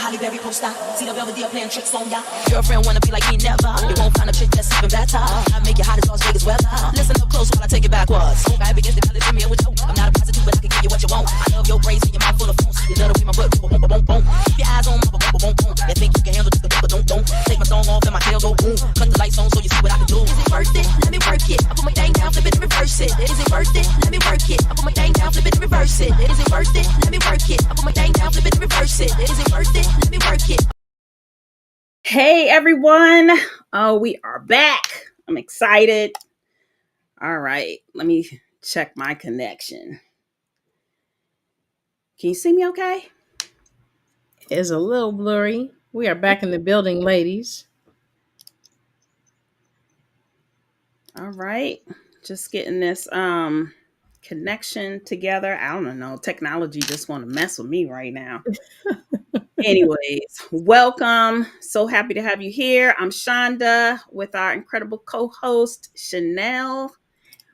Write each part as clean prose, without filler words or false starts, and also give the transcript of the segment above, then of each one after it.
Holly Berry poster. See the Belvedere playing tricks on ya. Girlfriend wanna be like me, never. You won't find a chick that's even better. I make you hot as Las Vegas weather. Listen up close while I take it backwards. I begin to belly me with you. I'm not a prostitute, but I can give you what you want. I love your braids and your mouth full of phones. You love the way my butt boom, boom, boom, boom. Keep your eyes on my boom, boom, boom. You think you can handle the but don't. Take my thong off and my tail go boom. Cut the lights on so you see what I can do. Is it worth it? Let me work it. I put my thing down, flip it and reverse it. Is it worth it? Let me work it. I put my thing down, flip it and reverse it. Is it worth it? Let me work it. I put my thing down, flip it and reverse it. Is it worth it? Let me work it. Hey everyone. Oh, we are back. I'm excited. All right. Let me check my connection. Can you see me okay? It's a little blurry. We are back in the building, ladies. All right. Just getting this connection together. I don't know. Technology just want to mess with me right now. Anyways, welcome. So happy to have you here. I'm Chanda with our incredible co-host, Chanel.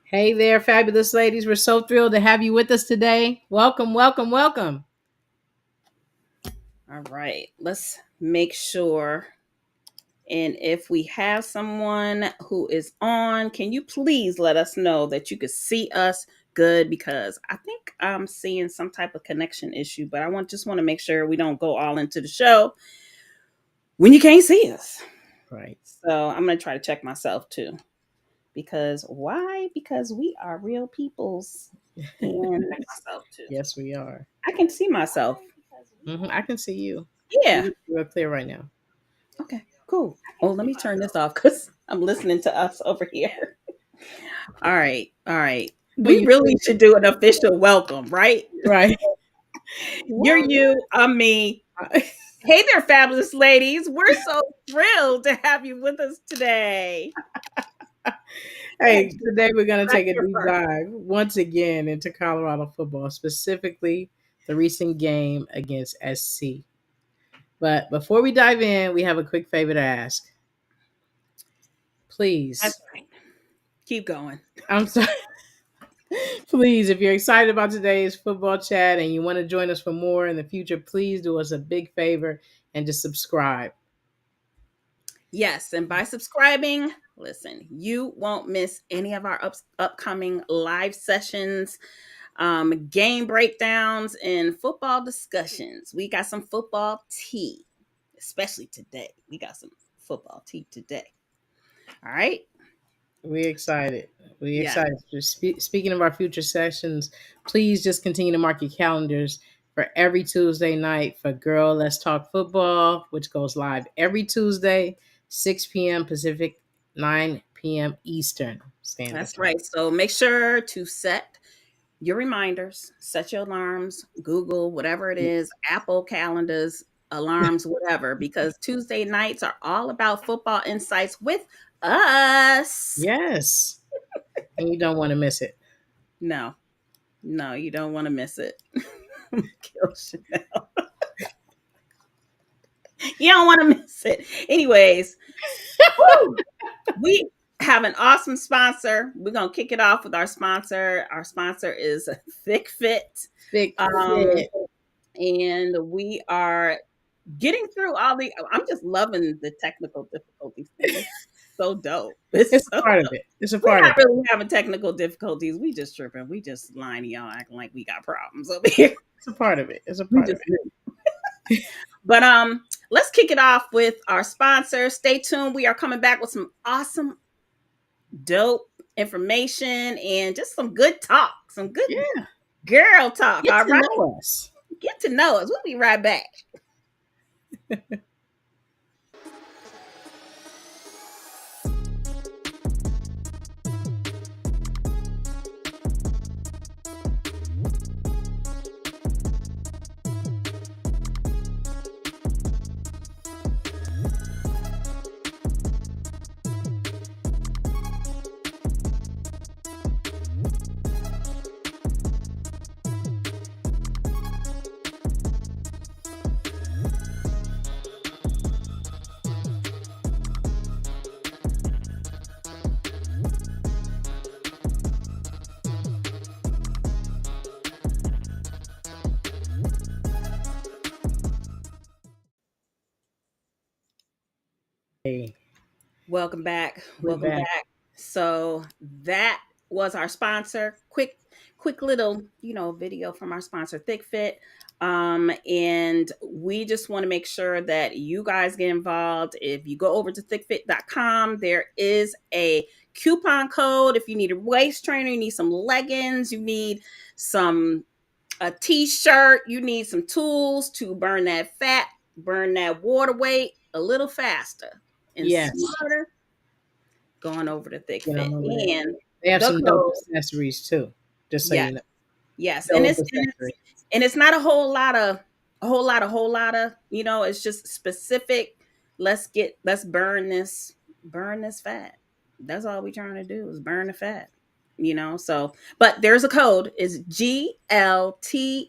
Hey there, fabulous ladies. We're so thrilled to have you with us today. Welcome, welcome, welcome. All right. Let's make sure. And if we have someone who is on, can you please let us know that you could see us good? Because I think I'm seeing some type of connection issue, but I just want to make sure we don't go all into the show when you can't see us. Right. So I'm going to try to check myself too. Because why? Because we are real peoples. And myself too. Yes, we are. I can see myself. I can see you. Yeah. You're clear right now. Okay. Cool. Oh, let me turn this off because I'm listening to us over here. All right. We really should do an official welcome, right? Right. You're you, I'm me. Hey there, fabulous ladies. We're so thrilled to have you with us today. Hey, today we're going to take a deep dive once again into Colorado football, specifically the recent game against SC. But before we dive in, we have a quick favor to ask. Please. That's right. Keep going. I'm sorry. Please, if you're excited about today's football chat and you want to join us for more in the future, please do us a big favor and just subscribe. Yes, and by subscribing, listen, you won't miss any of our upcoming live sessions, game breakdowns, and football discussions. We got some football tea, especially today. We got some football tea today. All right. We're excited. Speaking of our future sessions, please just continue to mark your calendars for every Tuesday night for Girl Let's Talk Football, which goes live every Tuesday, 6 p.m. Pacific, 9 p.m. Eastern Standard Time. That's right. So make sure to set your reminders, set your alarms, Google, whatever it is, Apple calendars, alarms, whatever, because Tuesday nights are all about football insights with us. Yes. And you don't want to miss it. No, you don't want to miss it. Kill Chanel. You don't want to miss it. Anyways, we have an awesome sponsor. We're going to kick it off with our sponsor. Our sponsor is Thick Fit. And we are getting through all the, I'm just loving the technical difficulties. It's so dope. It's a part of it. We're not really having technical difficulties. We just tripping. We just lying to y'all acting like we got problems over here. It's a part of it. But let's kick it off with our sponsor. Stay tuned. We are coming back with some awesome, dope information and just some good talk. Some good girl talk. Get to know us. Get to know us. We'll be right back. Hey, Welcome back. we're Welcome back. back. So that was our sponsor. Quick little, video from our sponsor, Thick Fit. And we just want to make sure that you guys get involved. If you go over to thickfit.com, there is a coupon code. If you need a waist trainer, you need some leggings, you need some a t-shirt, you need some tools to burn that fat, burn that water weight a little faster and Yes. smarter, going over to Thick Get Fit. on over there. And They have the some dope code, accessories too. Just so yes, you know. yes. And Dope it's and it's accessories. and it's not a whole lot of, it's just specific. Let's burn this fat. That's all we trying to do is burn the fat. So but there's a code, is GLTF.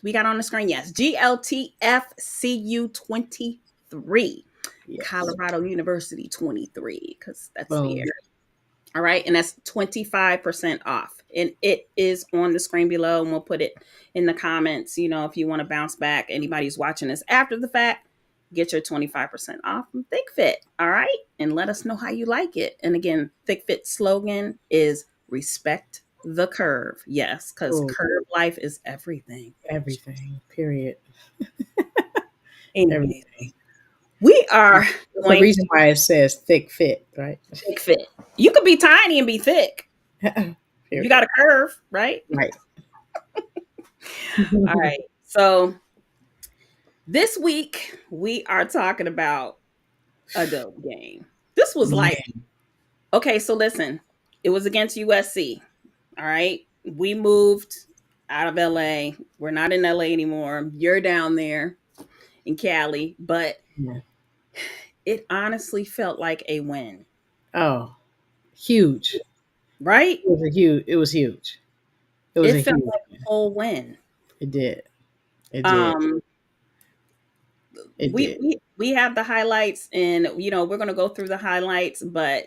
We got on the screen, yes. GLTFCU23. Yes. Colorado University 23, because that's the Boom. area. All right. And that's 25% off. And it is on the screen below. And we'll put it in the comments. If you want to bounce back, anybody who's watching this after the fact, get your 25% off from Thick Fit. All right. And let us know how you like it. And again, Thick Fit slogan is respect the curve. Yes, because curve life is everything. Everything. Period. Anyway, Everything. we are That's the reason why it says thick fit, right? Thick Fit. You could be tiny and be thick. You got a curve, right? Right. All right. So this week we are talking about a dope game. This was okay, so listen, it was against USC. All right. We moved out of LA. We're not in LA anymore. You're down there in Cali, but it honestly felt like a win. Oh, huge. Right? It was huge. It was huge. It felt like a whole win. It did. It did. We have the highlights, and we're going to go through the highlights, but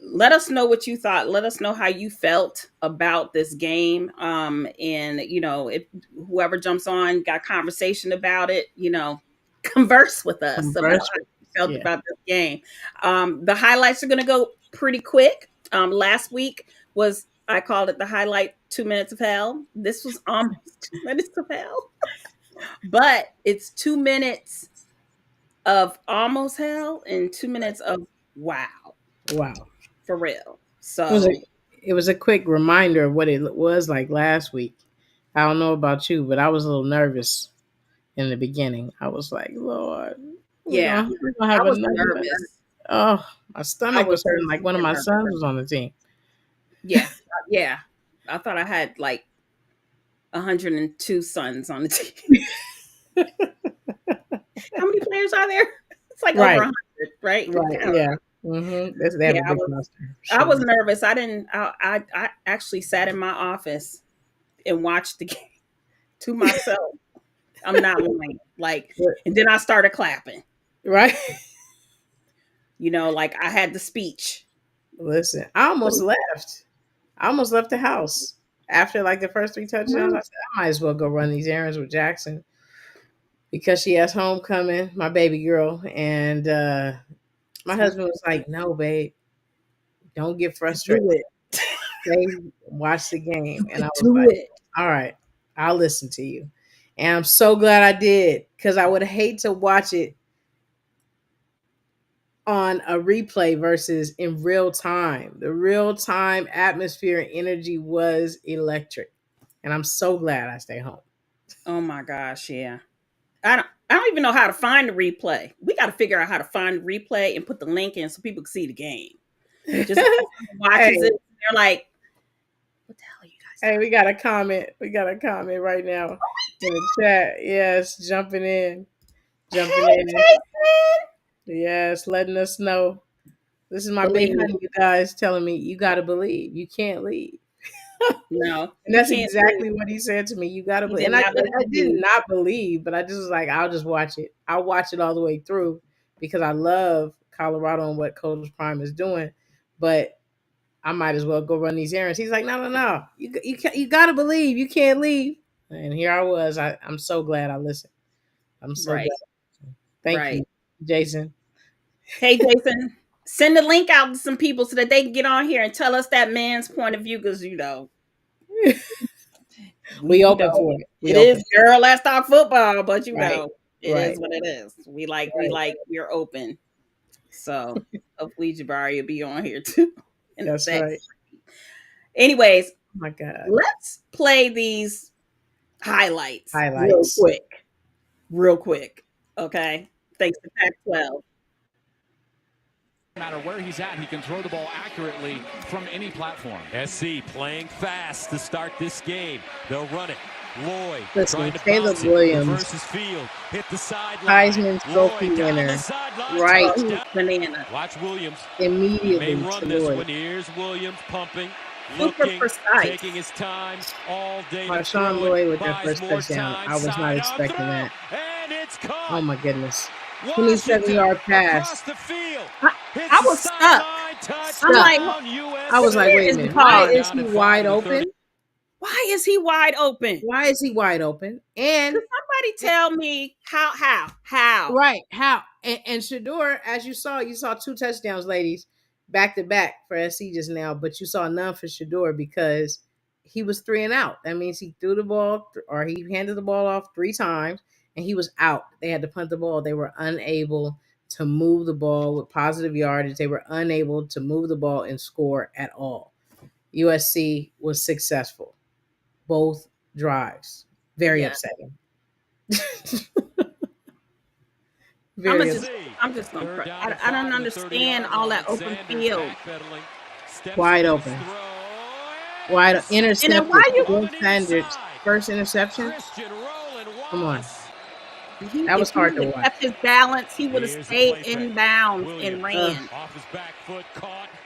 let us know what you thought. Let us know how you felt about this game. And if whoever jumps on got conversation about it, converse with us about how you felt about this game. The highlights are going to go pretty quick. Last week I called it the highlight 2 minutes of hell. This was almost 2 minutes of hell. But it's 2 minutes of almost hell and 2 minutes of wow. Wow. For real. So it was a quick reminder of what it was like last week. I don't know about you, but I was a little nervous in the beginning. I was like, Lord, we're gonna have nervous. Oh, my stomach was hurting like one of my sons was on the team. Yeah. Yeah. I thought I had like 102 sons on the team. How many players are there? It's like over 100, right? Right. Yeah. Mm-hmm. I was nervous. I actually sat in my office and watched the game to myself. I'm not lying. And then I started clapping. Right. Like I had the speech. Listen, I almost left. I almost left the house after like the first 3 touchdowns. I said, I might as well go run these errands with Jackson because she has homecoming, my baby girl. And my husband was like, no, babe, don't get frustrated. Watch the game. And I was like, all right, I'll listen to you. And I'm so glad I did, because I would hate to watch it on a replay versus in real time. The real time atmosphere and energy was electric. And I'm so glad I stayed home. Oh my gosh, yeah. I don't even know how to find the replay. We got to figure out how to find the replay and put the link in so people can see the game. Just watches it. They're like, what the hell are you guys doing? Hey, we got a comment. We got a comment right now in the chat. Yes, jumping in. Jason! Yes, letting us know. This is my big honey, you guys, telling me you got to believe. You can't leave. No. And that's exactly what he said to me. You got to believe. And I did not believe, but I just was like, I'll just watch it. I'll watch it all the way through because I love Colorado and what Coach Prime is doing. But I might as well go run these errands. He's like, no. You got to believe. You can't leave. And here I was. I'm so glad I listened. I'm so glad. Thank you. Jason. Hey, Jason, send the link out to some people so that they can get on here and tell us that man's point of view, because we open for it. It is girl, let's talk football, but it right. is what it is. We're open. So hopefully Jabari will be on here too. That's right. Anyways, oh my God, let's play these highlights. Real quick. Okay. Thanks to Pac-12. No matter where he's at, he can throw the ball accurately from any platform. SC playing fast to start this game. They'll run it. Lloyd listen, trying to Caleb bounce Williams, versus Field, hit the sideline. Heisman Trophy winner, right? Banana. Watch Williams. Immediately He may run this one. Here's Williams pumping, looking, taking his time all day. Marshawn Lloyd with their first touchdown. I was not expecting that. Oh my goodness. 27-yard pass. I was stuck. I was like, wait a minute. Why is he wide open? Why is he wide open? Why is he wide open? And somebody tell me how? Right, how? And Shador, as you saw 2 touchdowns, ladies, back to back for SC just now, but you saw none for Shador because he was 3 and out. That means he threw the ball or he handed the ball off 3 times and he was out. They had to punt the ball. They were unable to move the ball with positive yardage. They were unable to move the ball and score at all. USC was successful. Both drives. Very upsetting. I'm just gonna I don't understand all that open field. Wide open. Intercepted. And why you Sanders first interception? Come on. That was hard to watch. Kept his balance, he would have stayed inbounds and ran.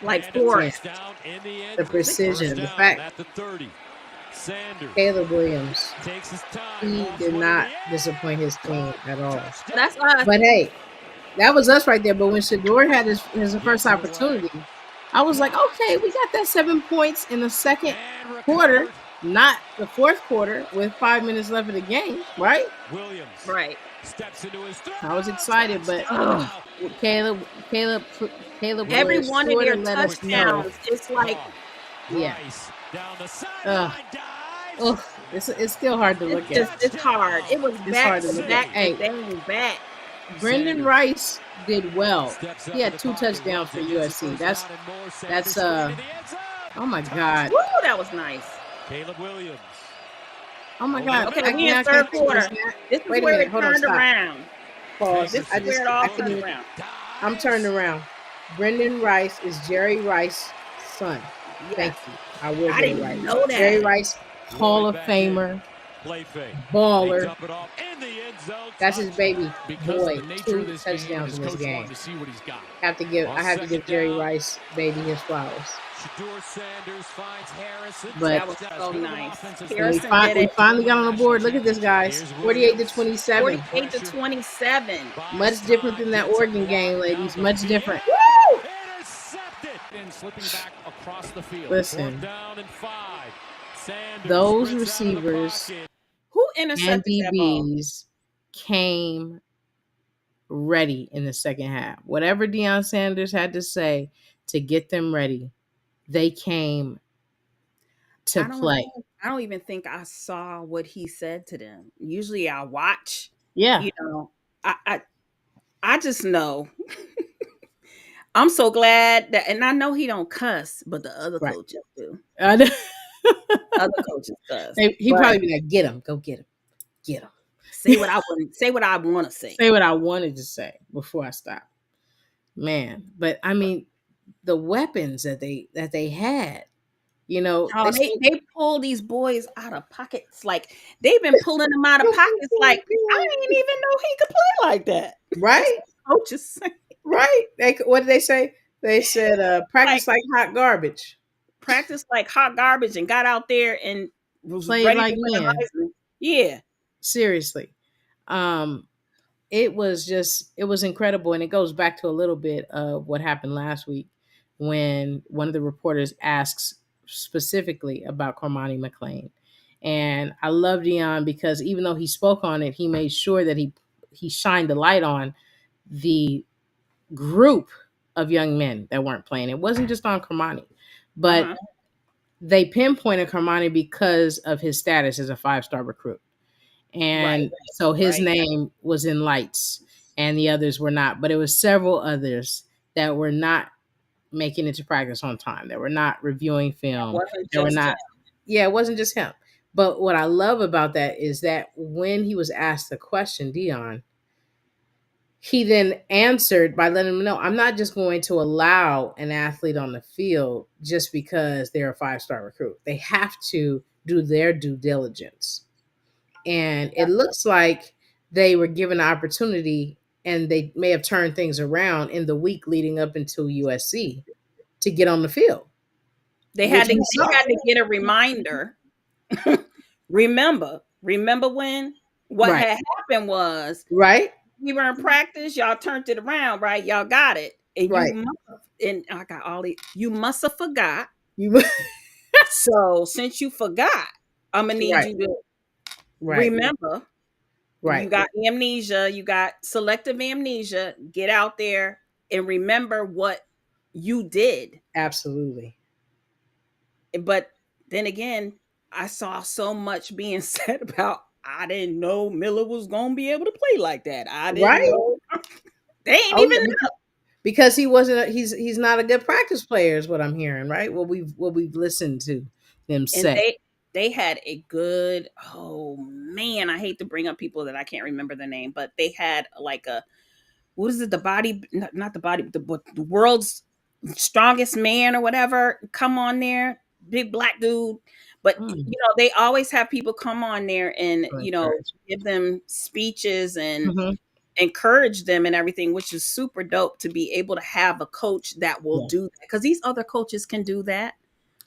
Like Forrest. The precision, the fact. Caleb Williams, he did not disappoint his team at all. That's us. But hey, that was us right there. But when Shador had his first opportunity, I was like, okay, we got that 7 points in the second quarter, not the fourth quarter with 5 minutes left of the game, right? Right. I was excited, but Caleb. Every one of their touchdowns, it's like, it's still hard to look at. It's hard. It was back to back. Brendan Rice did well. He had 2 touchdowns for USC. That's oh my God. Woo, that was nice. Caleb Williams. Oh my God. Okay, we in third quarter. This is where it turned around. Pause. This is where it all turned around. I'm turned around. Brendan Rice is Jerry Rice's son. Thank you. I will I didn't right. know that. Jerry Rice, Hall of Famer, baller. That's his baby boy. 2 touchdowns in this game. I have to give Jerry Rice baby his flowers. But that was so nice. We finally got on the board. Look at this, guys. 48-27. 48-27. Much different than that Oregon game, ladies. Much different. Woo! Listen, those receivers who intercepted and DBs came ready in the second half. Whatever Deion Sanders had to say to get them ready, they came to play. I don't even think I saw what he said to them. Usually I watch. Yeah. You know, I just know. I'm so glad that, and I know he don't cuss, but the other coaches do. Other coaches cuss. He probably be like, "Get him, go get him, get him." Say what I want. Say what I want to say. Say what I wanted to say before I stop. Man, but I mean, the weapons that they had, you know, they pull these boys out of pockets. Like they've been pulling them out of pockets. Like I didn't even know he could play like that. Right? Coaches. Right. What did they say? They said practice like hot garbage. Practice like hot garbage and got out there and was played ready like man. Yeah. Seriously. It was incredible. And it goes back to a little bit of what happened last week when one of the reporters asks specifically about Cormani McClain. And I love Deion because even though he spoke on it, he made sure that he shined the light on the group of young men that weren't playing. It wasn't just on Kermani, but they pinpointed Kermani because of his status as a 5-star recruit. And so his name was in lights and the others were not. But it was several others that were not making it to practice on time. That were not reviewing film. It wasn't just him. But what I love about that is that when he was asked the question, Dion, he then answered by letting him know, I'm not just going to allow an athlete on the field just because they're a 5-star recruit. They have to do their due diligence. And it looks like they were given an opportunity, and they may have turned things around in the week leading up into USC to get on the field. They had to get a reminder. Remember when what had happened was we were in practice, y'all turned it around, right? Y'all got it. And you must have forgot. So since you forgot, I'm gonna need you to remember. You got amnesia, you got selective amnesia. Get out there and remember what you did. Absolutely. But then again, I saw so much being said about, I didn't know Miller was gonna be able to play like that. I didn't know. They ain't even know. Because he wasn't. He's not a good practice player, is what I'm hearing. Right? What we've listened to them say. They had a good. Oh man, I hate to bring up people that I can't remember the name, but they had like a, what is it? The body, not the body, the world's strongest man or whatever. Come on there, big black dude. But they always have people come on there and give them speeches and encourage them and everything, which is super dope to be able to have a coach that will do that, because these other coaches can do that.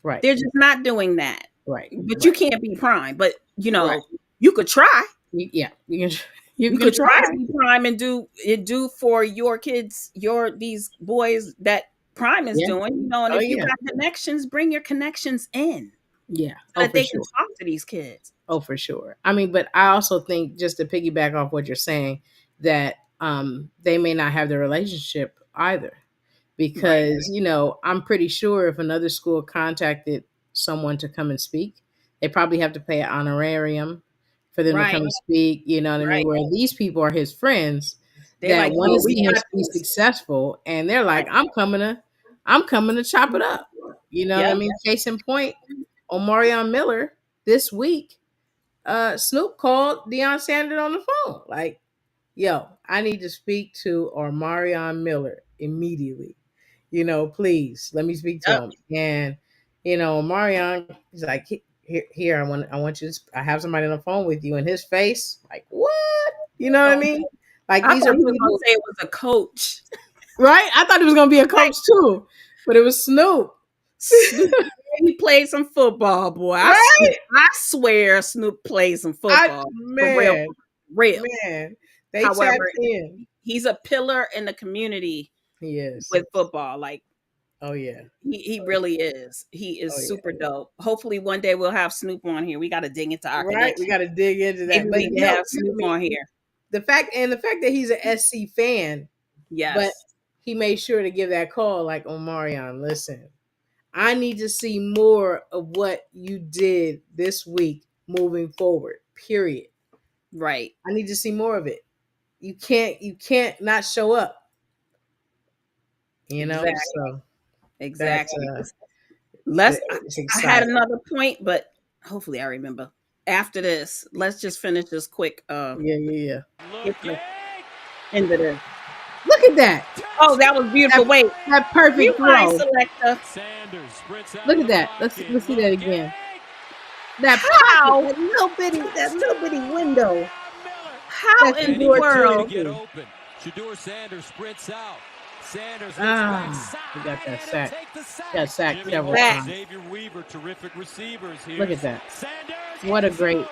Right. They're just not doing that. Right. But you can't be prime. But you could try. Yeah. You could try to be prime and do for your kids, these boys that prime is doing. And if you got connections, bring your connections in. Yeah. So that they can talk to these kids. Oh, for sure. I mean, but I also think, just to piggyback off what you're saying, that they may not have the relationship either, because I'm pretty sure if another school contacted someone to come and speak, they probably have to pay an honorarium for them to come and speak. You know what I mean? Where these people are his friends that want to see him be successful, and they're like, I'm coming to chop it up. You know what I mean? Case in point, Omarion Miller this week, Snoop called Deion Sanders on the phone. Like, yo, I need to speak to Omarion Miller immediately. Please let me speak to him. And Omarion, he's like, here, I want you to, I have somebody on the phone with you. And his face, like, what? You know what I mean? Like, these are people who say it was a coach. Right? I thought it was gonna be a coach too, but it was Snoop. He played some football, boy. I swear Snoop played some football. Man. Real. Man. However, he's a pillar in the community. He is. With football. Like, oh yeah. He really is. He is super dope. Hopefully one day we'll have Snoop on here. We got to dig into our connection. We got to dig into that. Maybe we can have Snoop on here. The fact that he's an SC fan, but he made sure to give that call, like, Omarion, listen, I need to see more of what you did this week moving forward, period. Right. I need to see more of it. You can't not show up. Exactly. So exactly. I had another point, but hopefully I remember. After this, let's just finish this quick. Yeah. Into this. Look at that. Oh, that was beautiful. Wait, that perfect throw. Selector. Look at that. Let's see that again. That little bitty window. How in the world? Shedeur Sanders sprints out. Sanders he got that sack. Got sacked several times. Xavier Weaver, terrific receivers here. Look at that. What a great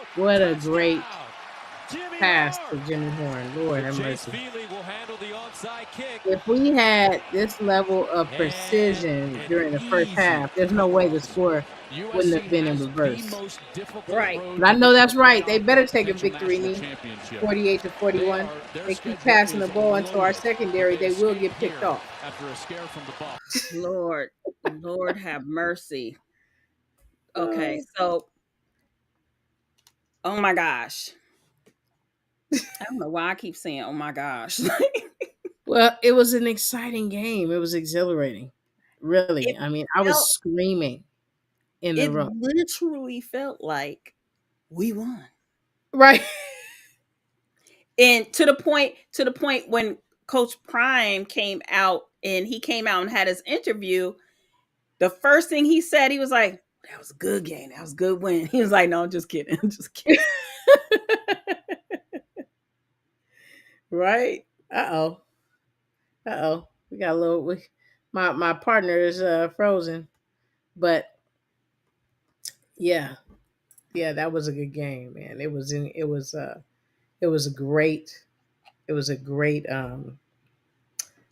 pass to Jimmy Horn. Lord have Chase mercy. Feely will handle the onside kick. If we had this level of precision during the first half, there's no way the score wouldn't have been in reverse. Right. But I know that's right. They better take a victory knee, 48-41. They keep passing the ball into our secondary, they will get picked off. After a scare from the Bucs. Lord have mercy. Okay, so oh my gosh. I don't know why I keep saying oh my gosh. Well, it was an exciting game. It was exhilarating. Really. I mean, I was screaming in the room. It literally felt like we won. Right. And to the point when Coach Prime came out and had his interview, the first thing he said, he was like, that was a good game. That was a good win. He was like, no, I'm just kidding. I'm just kidding. Right? Uh-oh. We got a little my partner is frozen. But yeah, that was a good game, man. It was a great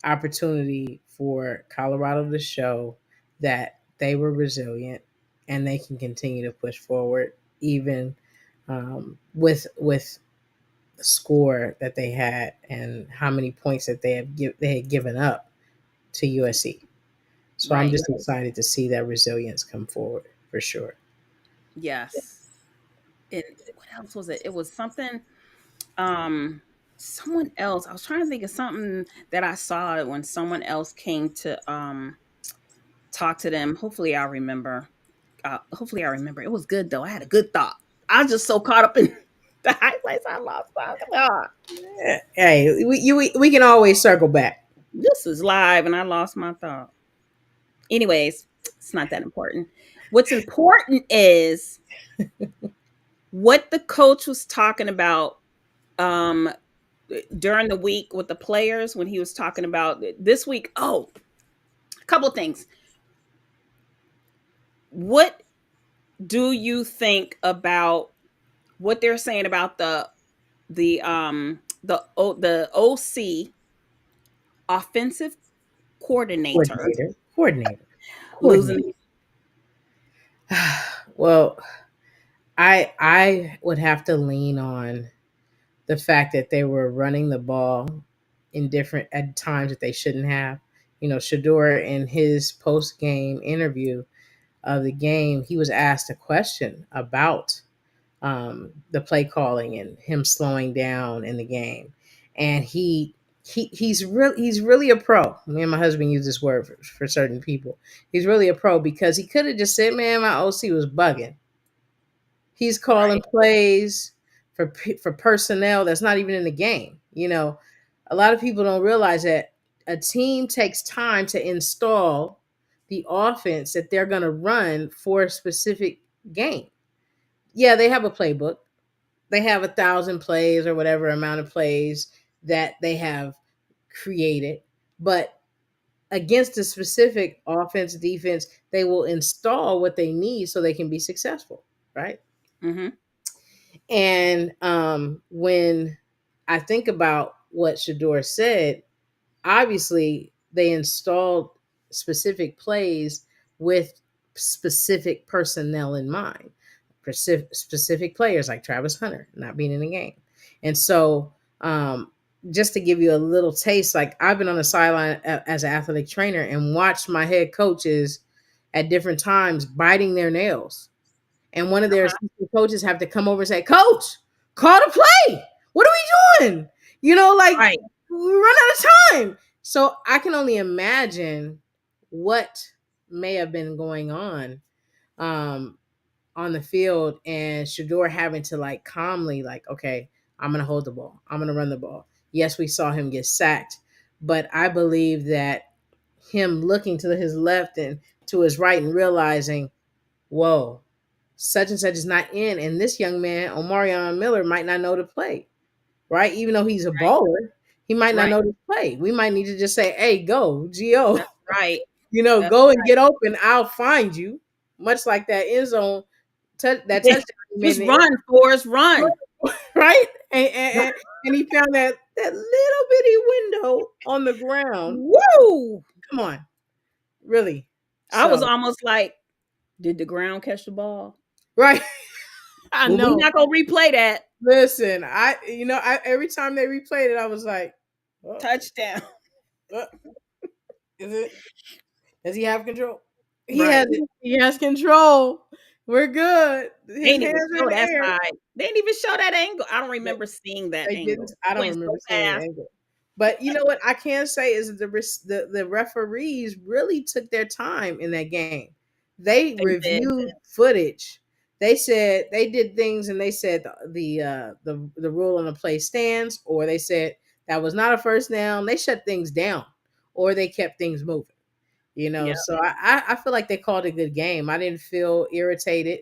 opportunity for Colorado to show that they were resilient and they can continue to push forward even with the score that they had and how many points that they had given up to USC. So I'm just excited to see that resilience come forward for sure. Yes. And what else was it? It was something someone else. I was trying to think of something that I saw when someone else came to talk to them. Hopefully I'll remember. It was good though. I had a good thought. I was just so caught up in the highlights I lost my thought. Hey, we can always circle back. This is live and I lost my thought. Anyways, it's not that important. What's important is what the coach was talking about during the week with the players when he was talking about this week. Oh, a couple of things. What do you think about what they're saying about the OC offensive coordinator losing? Well, I would have to lean on the fact that they were running the ball in different at times that they shouldn't have. You know, Shador in his post game interview of the game, he was asked a question about the play calling and him slowing down in the game, and he's really a pro. Me and my husband use this word for certain people. He's really a pro because he could have just said, "Man, my OC was bugging." He's calling plays for personnel that's not even in the game. You know, a lot of people don't realize that a team takes time to install the offense that they're going to run for a specific game. Yeah, they have a playbook. They have 1,000 plays or whatever amount of plays that they have created. But against a specific offense, defense, they will install what they need so they can be successful, right? Mm-hmm. And when I think about what Shador said, obviously they installed specific plays with specific personnel in mind, specific players like Travis Hunter not being in the game. And so just to give you a little taste, like I've been on the sideline as an athletic trainer and watched my head coaches at different times biting their nails. And one of their assistant coaches have to come over and say, "Coach, call the play. What are we doing?" You know, like we run out of time. So I can only imagine what may have been going on the field, and Shador having to like calmly, like, okay, I'm going to hold the ball. I'm going to run the ball. Yes, we saw him get sacked, but I believe that him looking to his left and to his right and realizing, whoa, such and such is not in. And this young man, Omarion Miller, might not know to play, right? Even though he's a baller, he might not know to play. We might need to just say, hey, go, G.O. That's right. You know, That's go and get open. I'll find you. Much like that end zone, that touchdown. Just run, Forrest, run. Right? and he found that little bitty window on the ground. Woo! Come on, really? I was almost like, did the ground catch the ball? Right. I know. We're not gonna replay that. Listen, every time they replayed it, I was like, touchdown. Is it? Does he have control? He has control. We're good. His hands in the air. Side. They didn't even show that angle. I don't remember seeing that angle. I don't remember seeing that angle. But you know what I can say is the referees really took their time in that game. They reviewed footage. They said they did things, and they said the rule on the play stands, or they said that was not a first down. They shut things down, or they kept things moving. So I feel like they called a good game. I didn't feel irritated,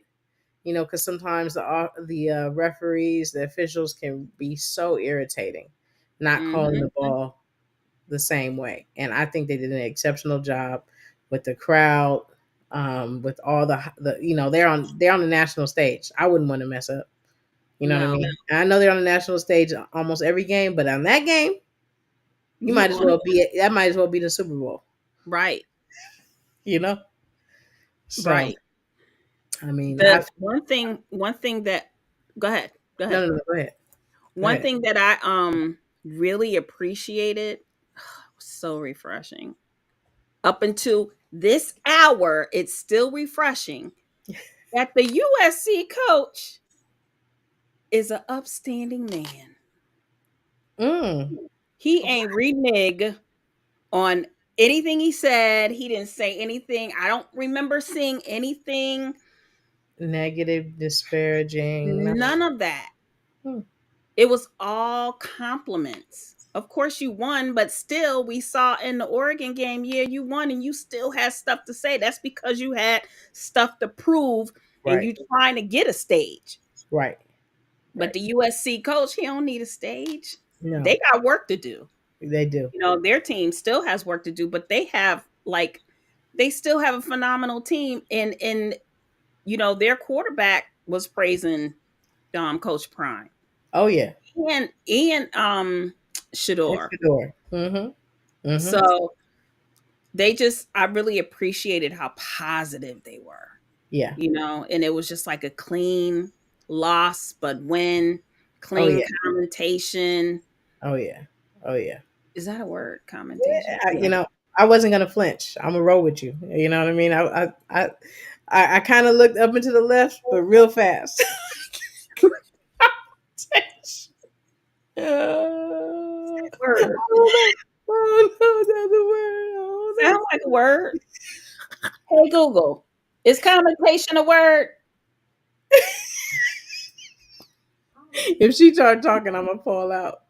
because sometimes the referees, the officials can be so irritating, not calling the ball the same way. And I think they did an exceptional job with the crowd, with all the they're on the national stage. I wouldn't want to mess up. You know what I mean? And I know they're on the national stage almost every game, but on that game, that might as well be the Super Bowl. Right. So, right. I mean, one thing that go ahead. No, go ahead. One thing that I really appreciated, so refreshing. Up until this hour, it's still refreshing that the USC coach is an upstanding man. He ain't renege on anything he said. He didn't say anything. I don't remember seeing anything negative, disparaging. None of that. It was all compliments. Of course you won, but still we saw in the Oregon game, you won and you still had stuff to say. That's because you had stuff to prove and you trying to get a stage. Right. But the USC coach, he don't need a stage. No. They got work to do. They do. Their team still has work to do, but they still have a phenomenal team. And their quarterback was praising Coach Prime. Oh yeah. And Shador. So I really appreciated how positive they were. Yeah. And it was just like a clean loss, but win, clean commentation. Oh yeah. Is that a word? Commentation. Yeah, I wasn't gonna flinch. I'm gonna roll with you. You know what I mean? I kind of looked up and to the left, but real fast. Word. Oh no, that's a word. Sounds like a word. Hey Google, is commentation a word? If she started talking, I'm gonna fall out.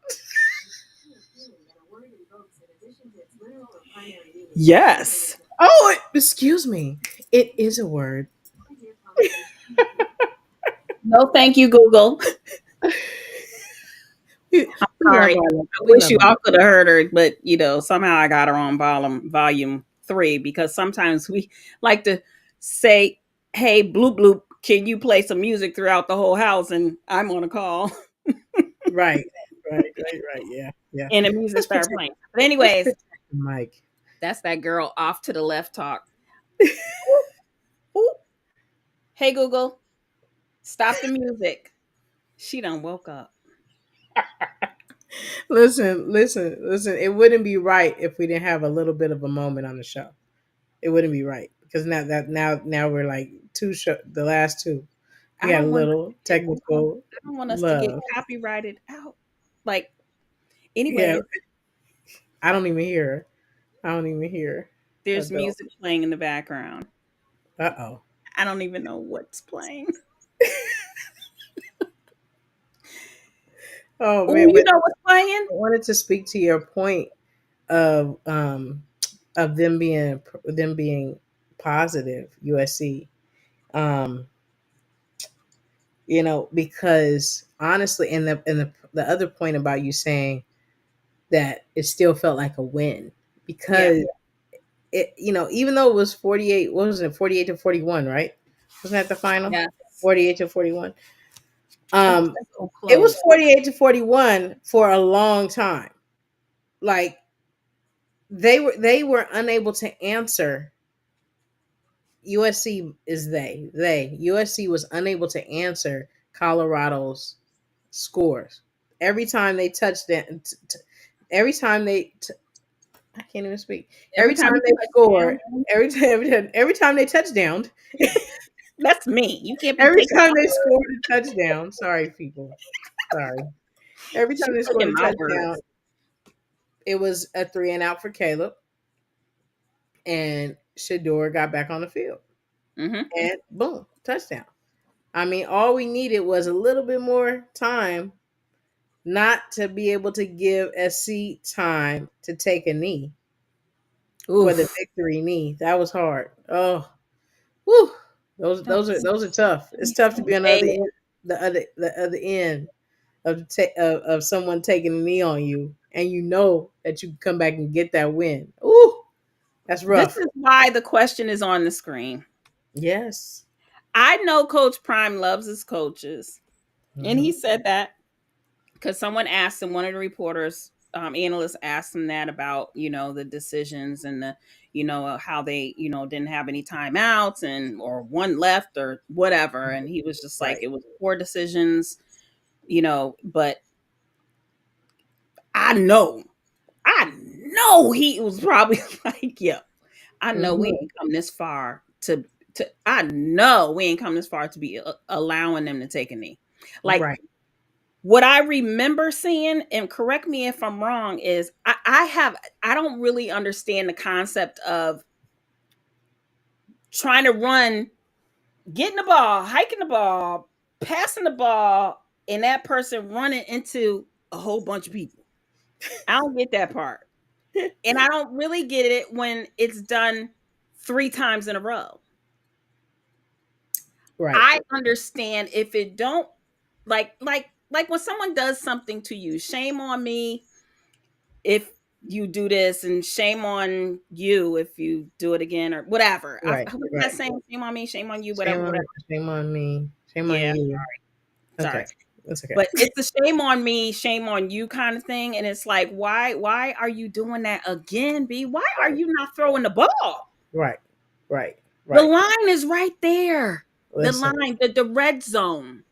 Yes. Oh, excuse me. It is a word. No, thank you, Google. I'm sorry. I wish you all could have heard her, but somehow I got her on volume 3 because sometimes we like to say, "Hey, bloop bloop, can you play some music throughout the whole house?" And I'm on a call. Right. Yeah. And the music started playing. But anyways, Mike, that's that girl off to the left talk. Hey Google, stop the music. She done woke up. Listen. It wouldn't be right if we didn't have a little bit of a moment on the show. It wouldn't be right because now we're like the last two. We got a little technical. I don't want us to get copyrighted out. Like, anyway. Yeah, I don't even hear her. There's music playing in the background. Uh-oh. I don't even know what's playing. Oh man, you know what's playing? I wanted to speak to your point of them being positive, USC. Because honestly, and the other point about you saying that it still felt like a win because it, even though it was 48, what was it, 48-41, right? Wasn't that the final? Yeah. 48-41. It was 48-41 for a long time. Like they were unable to answer. USC is USC was unable to answer Colorado's scores. Every time they touched them, every time I can't even speak. Every time they scored, every time they touchdowned. That's me. You can't be Every time they scored a touchdown. Sorry, people. Sorry. Every time they scored a touchdown, it was a 3 and out for Caleb. And Shador got back on the field. Mm-hmm. And boom, touchdown. I mean, all we needed was a little bit more time not to be able to give SC time to take a knee. For the victory knee. That was hard. Oh, whew. Those are tough. It's tough to be on the other end of someone taking a knee on you, and you know that you can come back and get that win. Ooh, that's rough. This is why the question is on the screen. Yes. I know Coach Prime loves his coaches. Mm-hmm. And he said that because someone asked him, one of the reporters, analysts asked him that about, the decisions and the, how they, didn't have any timeouts or one left or whatever. And he was just like, it was poor decisions, but I know he was probably like, yeah, I know we ain't come this far I know we ain't come this far to be allowing them to take a knee. Like, what I remember seeing, and correct me if I'm wrong, is I don't really understand the concept of trying to run, getting the ball, hiking the ball, passing the ball, and that person running into a whole bunch of people. I don't get that part. And I don't really get it when it's done 3 times in a row. Right. I understand if it don't, like when someone does something to you, shame on me if you do this, and shame on you if you do it again, or whatever. Right. What's that saying? Shame on me, shame on you, whatever. Shame on me, shame on you. Sorry. Okay. That's okay. But it's the shame on me, shame on you kind of thing. And it's like, why are you doing that again, B? Why are you not throwing the ball? Right. The line is right there. Listen. The line, the red zone.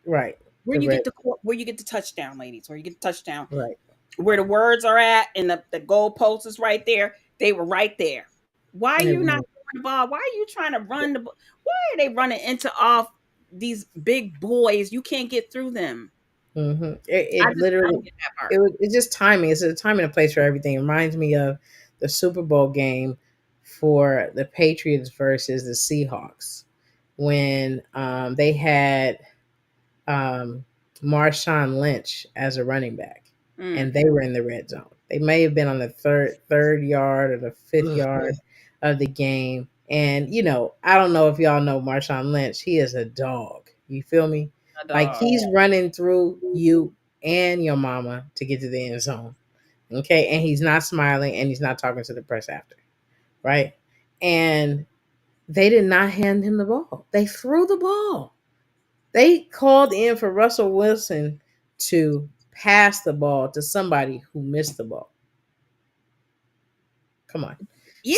Right. Where you get the touchdown, ladies. Where you get the touchdown. Right. Where the words are at and the goal post is right there. They were right there. Why are you not throwing the ball? Why are you trying to run the ball? Why are they running into off these big boys? You can't get through them. Mm-hmm. It literally, it's just timing. It's a time and a place for everything. It reminds me of the Super Bowl game for the Patriots versus the Seahawks when they had Marshawn Lynch as a running back, and they were in the red zone. They may have been on the third yard or the fifth yard of the game. And, I don't know if y'all know Marshawn Lynch. He is a dog. You feel me? Like, he's running through you and your mama to get to the end zone. Okay? And he's not smiling, and he's not talking to the press after. Right? And they did not hand him the ball. They threw the ball. They called in for Russell Wilson to pass the ball to somebody who missed the ball. Come on. Yeah,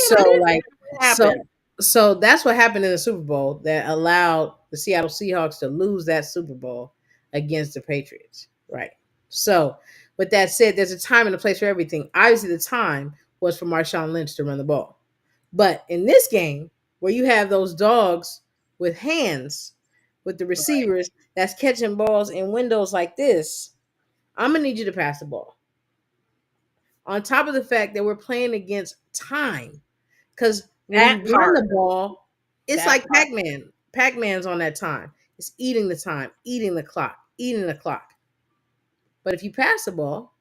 so that's what happened in the Super Bowl that allowed the Seattle Seahawks to lose that Super Bowl against the Patriots. Right. So with that said, there's a time and a place for everything. Obviously, the time was for Marshawn Lynch to run the ball. But in this game, where you have those dogs with hands, with the receivers that's catching balls in windows like this, I'm going to need you to pass the ball. On top of the fact that we're playing against time. Because when you run the ball, it's like Pac-Man. Pac-Man's on that time. It's eating the time, eating the clock. But if you pass the ball,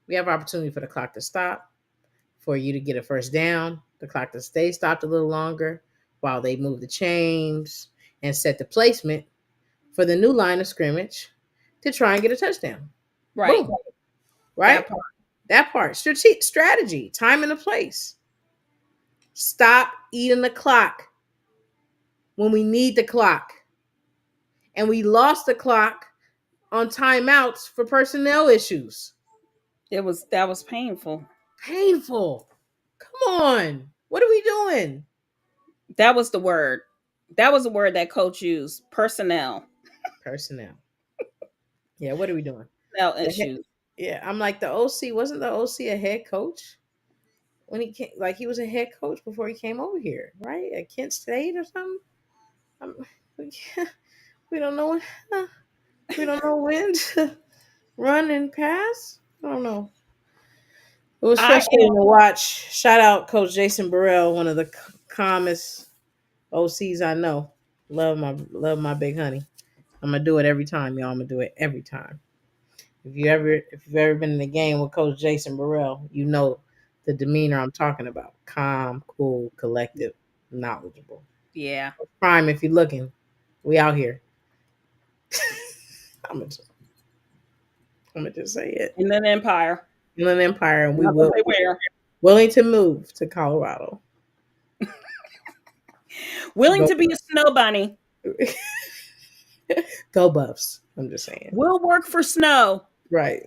we have opportunity for the clock to stop, for you to get a first down, the clock to stay stopped a little longer while they move the chains and set the placement for the new line of scrimmage to try and get a touchdown. Right. Boom. Right? That part. Strategy. Time and a place. Stop eating the clock when we need the clock. And we lost the clock on timeouts for personnel issues. That was painful. Painful. Come on. What are we doing? That was the word. That was the word that coach used. Personnel. Yeah, what are we doing? Personnel issues. Yeah, I'm like, the OC, wasn't the OC a head coach? When he came, like, he was a head coach before he came over here, right? At Kent State or something. We don't know. We don't know when to run and pass. I don't know. It was frustrating to watch. Shout out Coach Jason Burrell, one of the calmest OCs I know. Love my big honey. I'm gonna do it every time, y'all. I'm gonna do it every time. If you've ever been in a game with Coach Jason Burrell, you know the demeanor I'm talking about. Calm, cool, collective, knowledgeable. Yeah. Prime, if you're looking, we out here. I'm gonna just say it. Inland Empire, and we will willing to move to Colorado. Willing to be a snow bunny. Go Buffs. I'm just saying. We'll work for snow. Right.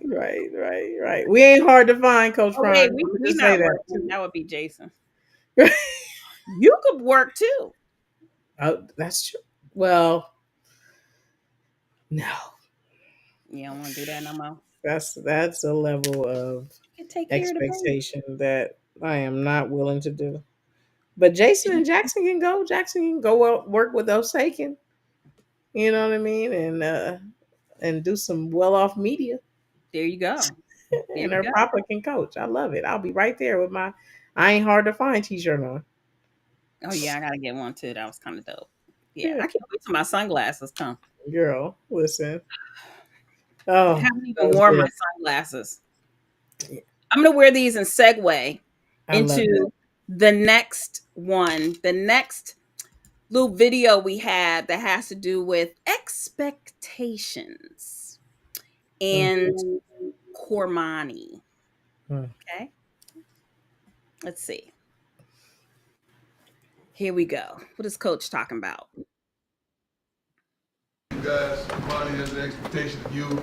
We ain't hard to find, Coach Prime. We not working. That would be Jason. You could work too. Oh, that's true. Well, no. You don't want to do that no more. That's a level of expectation that I am not willing to do. But Jason and Jackson can go. Jackson can go work with Osakin. You know what I mean? And do some well-off media. There you go. And her papa can coach. I love it. I'll be right there with my I ain't hard to find t-shirt on. Oh yeah, I gotta get one too. That was kind of dope. Yeah, I can't wait till my sunglasses come. Girl, listen. Oh, I haven't even worn my sunglasses. I'm gonna wear these and segue into the next one. The next little video we had that has to do with expectations and Cormani. Okay. Let's see. Here we go. What is Coach talking about? You guys, Cormani has an expectation of you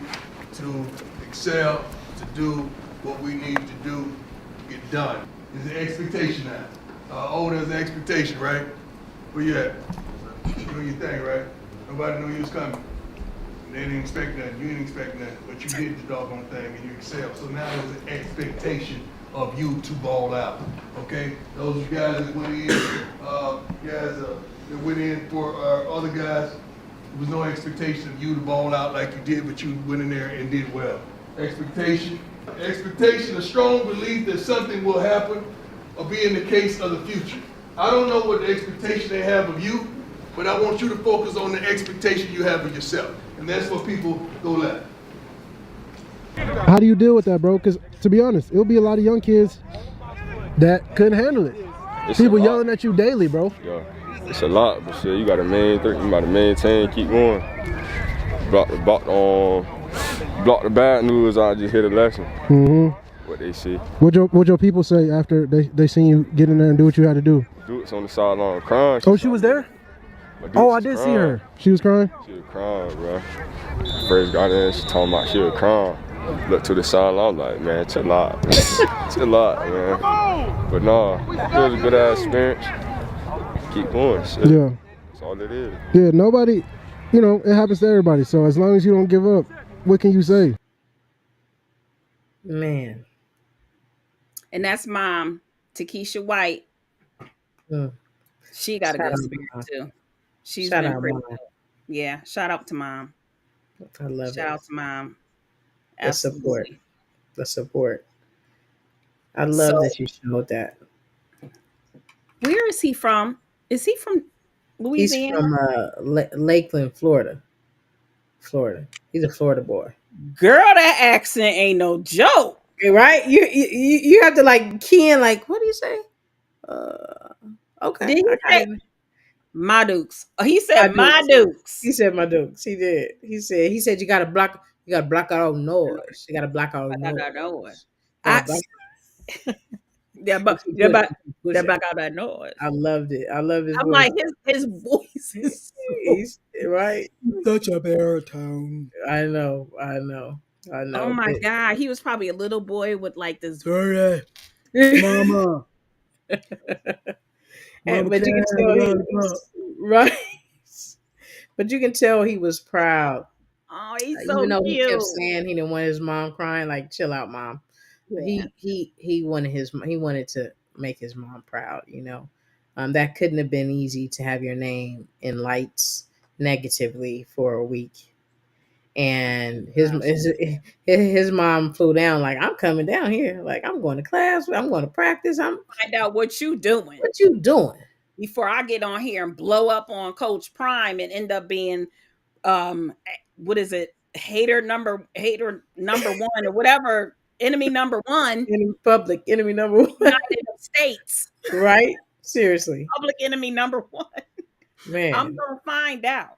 to excel, to do what we need to do to get done. There's an expectation now. There's an expectation, right? Where you at? Doing your thing, right? Nobody knew you was coming. They didn't expect nothing. You didn't expect nothing. But you did the doggone thing and you excelled. So now there's an expectation of you to ball out. Okay? Those guys that went in, that went in for our other guys, there was no expectation of you to ball out like you did, but you went in there and did well. Expectation, a strong belief that something will happen or be in the case of the future. I don't know what the expectation they have of you, but I want you to focus on the expectation you have of yourself. And that's where people go left. How do you deal with that, bro? Because to be honest, it'll be a lot of young kids that couldn't handle it. People yelling at you daily, bro. Yeah, it's a lot, but shit, you gotta maintain, keep going. Block the bad news. I just hit a lesson. What they see. What your people say after they seen you get in there and do what you had to do? Dude's on the sideline crying. Oh, she was there? Oh, I did see her. She was crying? She was crying, bro. First got in, she told me she was crying. Look to the sideline, I'm like, man, chill out. Chill out, man. But no, it was a good ass experience. Keep going, shit. Yeah. That's all it is. Yeah, nobody, it happens to everybody. So as long as you don't give up, what can you say? Man. And that's Mom, Takesha White. She got a good experience too. She's been pretty good. Yeah, shout out to Mom. I love it. Shout out to Mom. The support. I love that you showed that. Where is he from? Is he from Louisiana? He's from Lakeland, Florida. He's a Florida boy. Girl, that accent ain't no joke. Right? You have to like key in, like, what do you say? Okay. Did he say my Dukes? Oh, he said my Dukes. He said my Dukes. He did. He said you gotta block out noise. You gotta block out noise. That back out that noise. I loved it. I love his I'm voice. like his voice is so He's right. Such a baritone. I know. Oh my God. He was probably a little boy with like this. Sorry, mama. But you can tell he was right. But you can tell he was proud. Oh, he's Even so though he kept cute. saying he didn't want his mom crying, like chill out, mom. But Yeah. he wanted to make his mom proud. That couldn't have been easy to have your name in lights negatively for a week. And his mom flew down like, I'm coming down here, like I'm going to class, I'm going to practice. Find out what you doing What you doing? before I get on here and blow up on Coach Prime and end up being what is it? Hater number one or whatever, enemy number one. Public enemy number one. United States. Right? Seriously. Public enemy number one. Man. I'm gonna find out.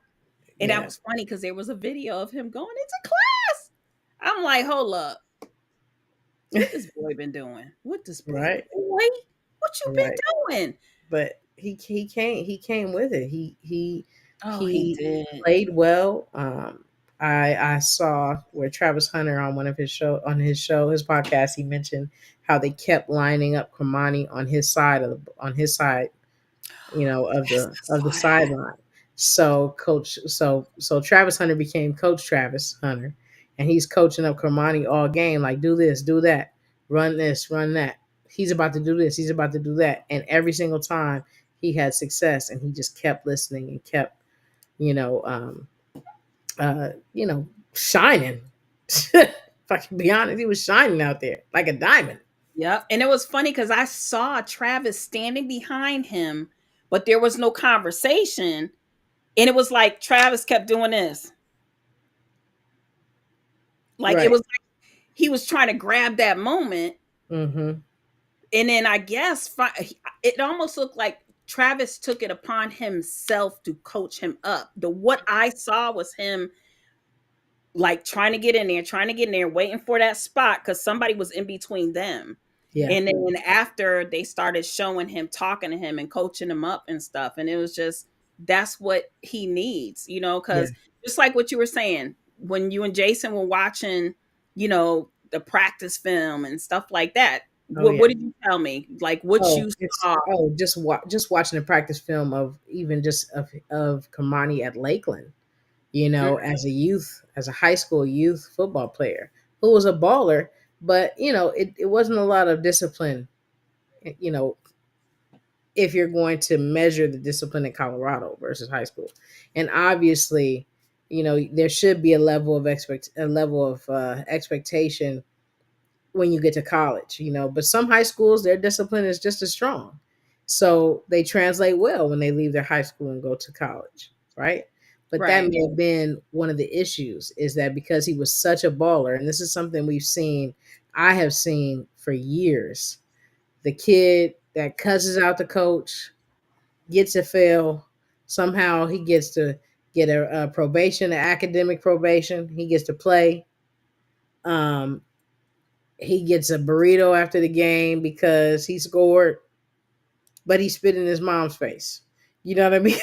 And that was funny because there was a video of him going into class. I'm like, hold up. What this boy been doing? What this boy? Right. Boy, what you been doing? But he came with it. He did. played well. I saw where Travis Hunter on his podcast, he mentioned how they kept lining up Kamani on his side of the sideline. So Travis Hunter became Coach Travis Hunter, and he's coaching up Kamani all game, like do this, do that, run this, run that. He's about to do this, he's about to do that, and every single time he had success, and he just kept listening and kept, shining. If I can be honest, he was shining out there like a diamond. Yep. And it was funny because I saw Travis standing behind him, but there was no conversation. And it was like Travis kept doing this. Like It was like he was trying to grab that moment. Mm-hmm. And then I guess it almost looked like Travis took it upon himself to coach him up. What I saw was him like trying to get in there, waiting for that spot because somebody was in between them. Yeah. And then after they started showing him, talking to him and coaching him up and stuff. And it was just, that's what he needs, because just like what you were saying, when you and Jason were watching, the practice film and stuff like that. What did you tell me? Like what you saw? Just watching the practice film of even just of Kamani at Lakeland, as a high school youth football player who was a baller, but it wasn't a lot of discipline, if you're going to measure the discipline in Colorado versus high school. And obviously, there should be a level of expectation when you get to college, but some high schools, their discipline is just as strong. So they translate well when they leave their high school and go to college, right? But that may have been one of the issues, is that because he was such a baller, and this is something I have seen for years, the kid that cusses out the coach, gets to fail, somehow he gets to get a probation, an academic probation, he gets to play. He gets a burrito after the game because he scored, but he spit in his mom's face. You know what I mean?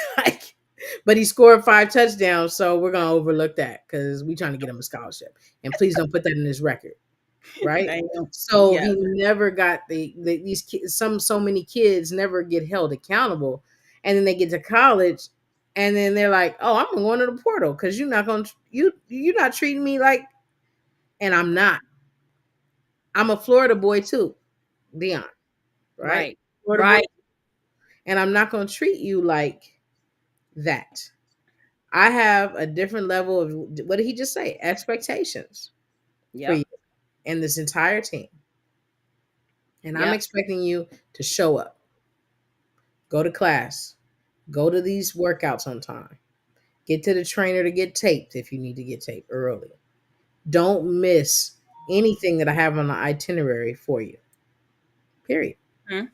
But he scored 5 touchdowns, so we're going to overlook that because we're trying to get him a scholarship. And please don't put that in his record, right? So he never got these kids, so many kids never get held accountable. And then they get to college, and then they're like, oh, I'm going to the portal because you're not treating me like, and I'm not. I'm a Florida boy too, Dion. Right. Boy, and I'm not going to treat you like that. I have a different level of, what did he just say? Expectations for you and this entire team. And I'm expecting you to show up, go to class, go to these workouts on time, get to the trainer to get taped if you need to get taped early. Don't miss anything that I have on the itinerary for you. Period. Mm-hmm.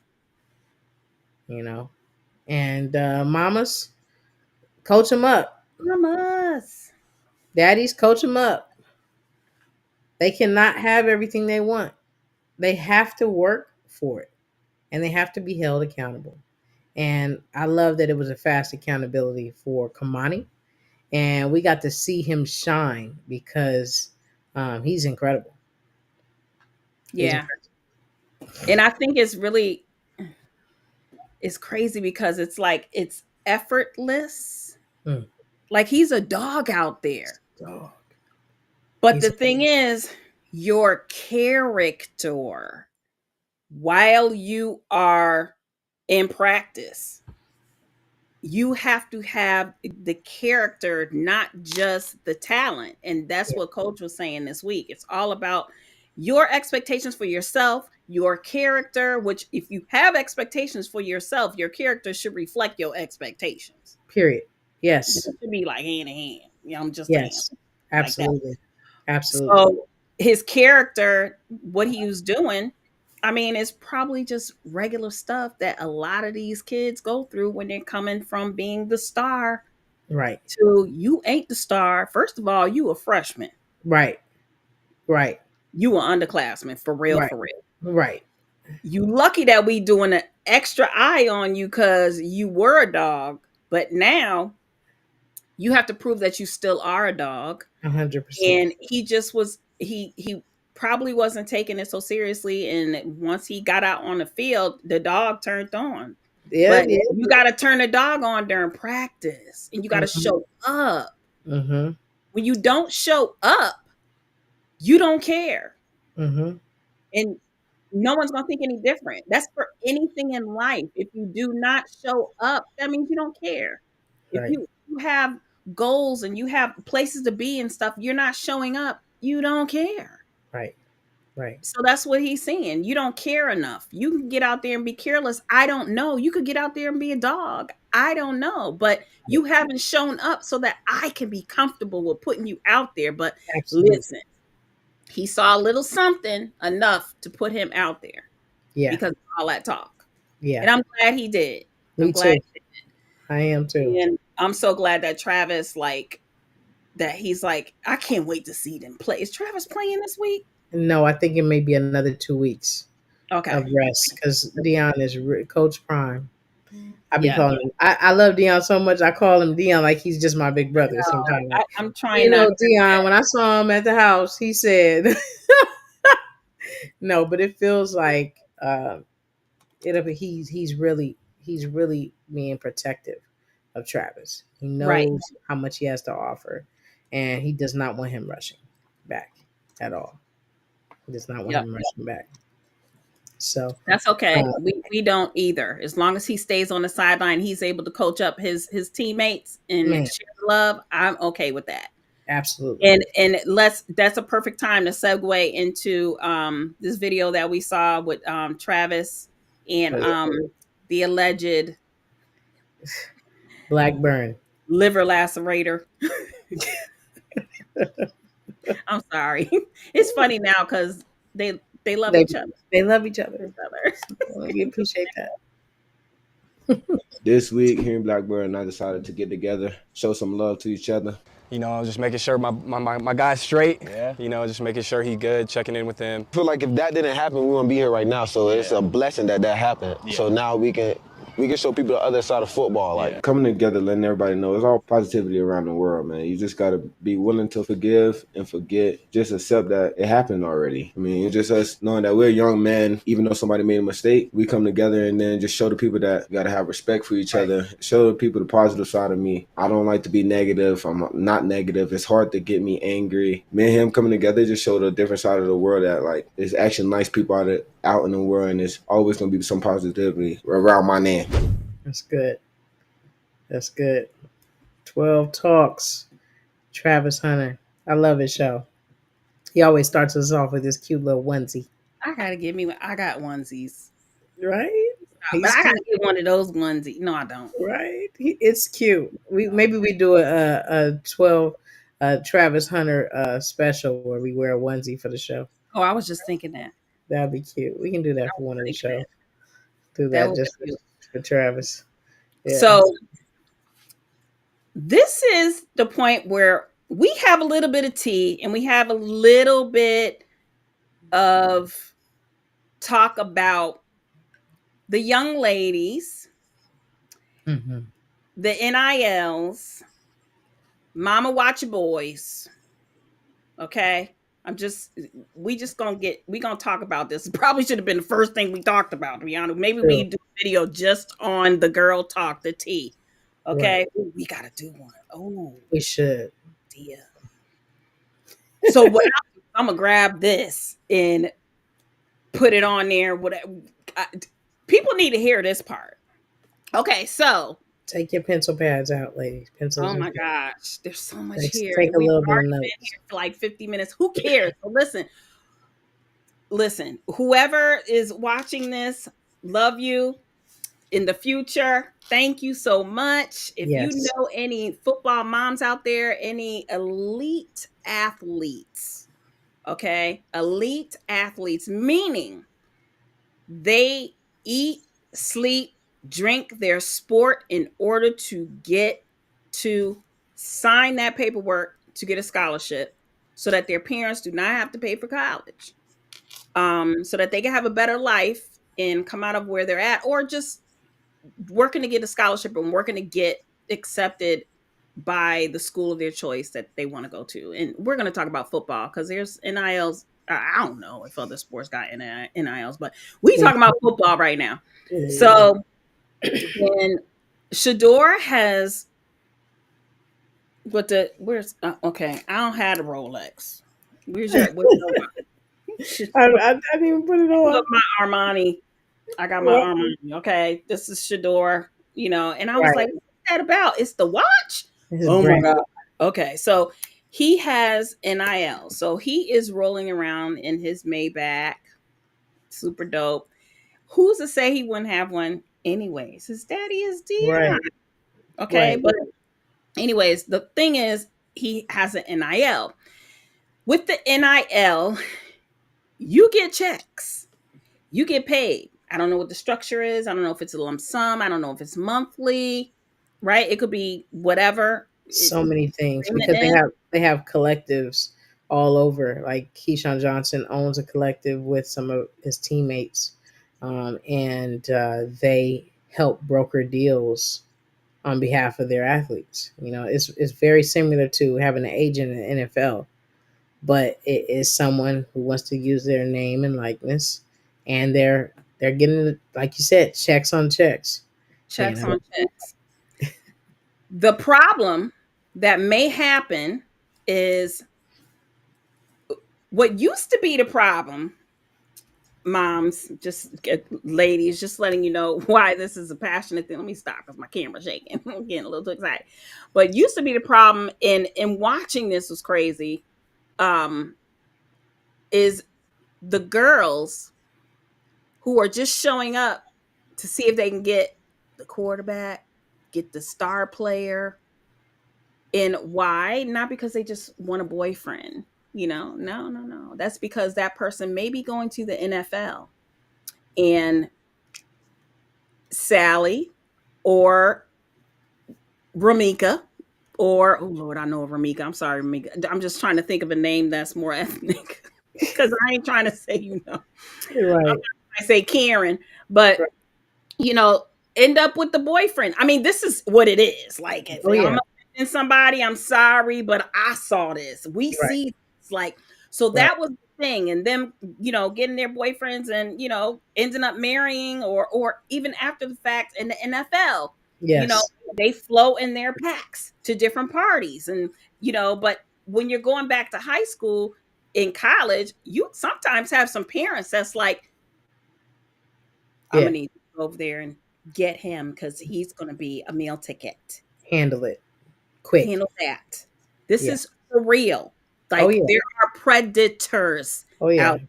And mamas, coach them up. Mamas. Daddies, coach them up. They cannot have everything they want. They have to work for it. and they have to be held accountable. And I love that it was a fast accountability for Kamani, and we got to see him shine because he's incredible. Yeah. And I think it's crazy because it's like it's effortless. Like he's a dog out there. Dog. But the thing is, your character, while you are in practice, you have to have the character, not just the talent. And that's what Coach was saying this week. It's all about your expectations for yourself, your character, which if you have expectations for yourself, your character should reflect your expectations. Period. Yes. It should be like hand in hand. Yeah, I'm just saying. Absolutely. Like absolutely. So his character, what he was doing, I mean, it's probably just regular stuff that a lot of these kids go through when they're coming from being the star. Right. To you ain't the star. First of all, you a freshman. Right. Right. You an underclassman, for real, right. for real. Right. You lucky that we doing an extra eye on you because you were a dog, but now you have to prove that you still are a dog. 100%. And he just was, he probably wasn't taking it so seriously. And once he got out on the field, the dog turned on. Yeah, you got to turn the dog on during practice, and you got to show up. Mm-hmm. When you don't show up, you don't care. Mm-hmm. And no one's going to think any different. That's for anything in life. If you do not show up, that means you don't care. Right. If you have goals and you have places to be and stuff, you're not showing up, you don't care. Right. Right. So that's what he's saying. You don't care enough. You can get out there and be careless. I don't know. You could get out there and be a dog. I don't know. But you haven't shown up so that I can be comfortable with putting you out there. But Absolutely. Listen, he saw a little something enough to put him out there. Yeah. Because of all that talk. Yeah. And I'm glad he did. Me too. I am too. And I'm so glad that Travis, that he's like, I can't wait to see them play. Is Travis playing this week? No, I think it may be another 2 weeks of rest because Deion is Coach Prime. I be calling him. I love Deion so much. I call him Deion like he's just my big brother. Sometimes I'm trying. Deion. When I saw him at the house, he said, "No," but it feels like he's really being protective of Travis. He knows how much he has to offer, and he does not want him rushing back at all. He does not want him rushing back. So that's okay. We don't either. As long as he stays on the sideline, he's able to coach up his teammates and share love. I'm okay with that. Absolutely. And that's a perfect time to segue into this video that we saw with Travis and the alleged Blackburn liver lacerator. I'm sorry. It's funny now because they love each other. They love each other. We appreciate that. This week, here in Blackburn and I decided to get together, show some love to each other. You know, just making sure my guy's straight. Yeah. You know, just making sure he's good, checking in with him. I feel like if that didn't happen, we wouldn't be here right now. So it's a blessing that happened. Yeah. So now we can show people the other side of football. Like coming together, letting everybody know it's all positivity around the world, man. You just gotta be willing to forgive and forget. Just accept that it happened already. I mean, it's just us knowing that we're young men. Even though somebody made a mistake, we come together and then just show the people that you gotta have respect for each other. Show the people the positive side of me. I don't like to be negative. I'm not negative. It's hard to get me angry. Me and him coming together just showed a different side of the world that like there's actually nice people out in the world, and there's always gonna be some positivity around my name. That's good. That's good. 12 Talks. Travis Hunter. I love his show. He always starts us off with this cute little onesie. I got onesies. Right? But I gotta get one of those onesies. No, I don't. Right? It's cute. Maybe we do a 12 Travis Hunter special where we wear a onesie for the show. Oh, I was just thinking that. That'd be cute. We can do that for one of the shows. Do that just for Travis. Yeah. So this is the point where we have a little bit of tea and we have a little bit of talk about the young ladies, the NILs, mama watch your boys. Okay. We gonna talk about this. Probably should have been the first thing we talked about, to be honest. Maybe we do a video just on the girl talk, the tea. Okay. Right. Ooh, we gotta do one. Oh, we should. Dear. So what I'm gonna grab this and put it on there. People need to hear this part. Okay, so take your pencil pads out, ladies. Pencils. Oh my gosh, there's so much here. Take a little bit of notes. Been here for like 50 minutes. Who cares? So listen. Whoever is watching this, love you. In the future, thank you so much. If you know any football moms out there, any elite athletes, okay? Elite athletes, meaning they eat, sleep, drink their sport in order to get to sign that paperwork to get a scholarship so that their parents do not have to pay for college, so that they can have a better life and come out of where they're at, or just working to get a scholarship and working to get accepted by the school of their choice that they want to go to. And we're going to talk about football because there's NILs. I don't know if other sports got NILs, but we talking about football right now. So, and Shador has okay, I don't have a Rolex. Where's your I didn't even put it on. My Armani. I got my Armani. Okay, this is Shador, and I was like, what's that about? It's the watch? Oh my God. Okay, so he has NIL. So he is rolling around in his Maybach. Super dope. Who's to say he wouldn't have one anyways? His daddy is Dion. Right. Okay, but anyways, the thing is, he has an NIL. With the NIL, you get checks. You get paid. I don't know what the structure is. I don't know if it's a lump sum. I don't know if it's monthly, right? It could be whatever. So many things, because they have collectives all over. Like Keyshawn Johnson owns a collective with some of his teammates, and they help broker deals on behalf of their athletes. It's very similar to having an agent in the NFL, but it is someone who wants to use their name and likeness, and they're getting, like you said, checks on checks. Checks on checks. The problem that may happen is what used to be the problem, moms, ladies, just letting you know why this is a passionate thing. Let me stop because my camera's shaking. I'm getting a little too excited. But used to be the problem in watching this was crazy, is the girls who are just showing up to see if they can get the quarterback, get the star player. And why? Not because they just want a boyfriend, No. That's because that person may be going to the NFL. And Sally or Ramika or, oh Lord, I know Ramika. I'm sorry, Ramika. I'm just trying to think of a name that's more ethnic because I ain't trying to say, Right. I say Karen, but end up with the boyfriend. I mean, this is what it is. Like, if I'm offending somebody, I'm sorry, but I saw this. We see it's like, so that was the thing. And them, getting their boyfriends and, ending up marrying or even after the fact in the NFL, they flow in their packs to different parties. And, but when you're going back to high school, in college, you sometimes have some parents that's like, I'm going to need to go over there and get him because he's going to be a meal ticket. Handle it quick. Handle that. This is for real. Like, there are predators out there.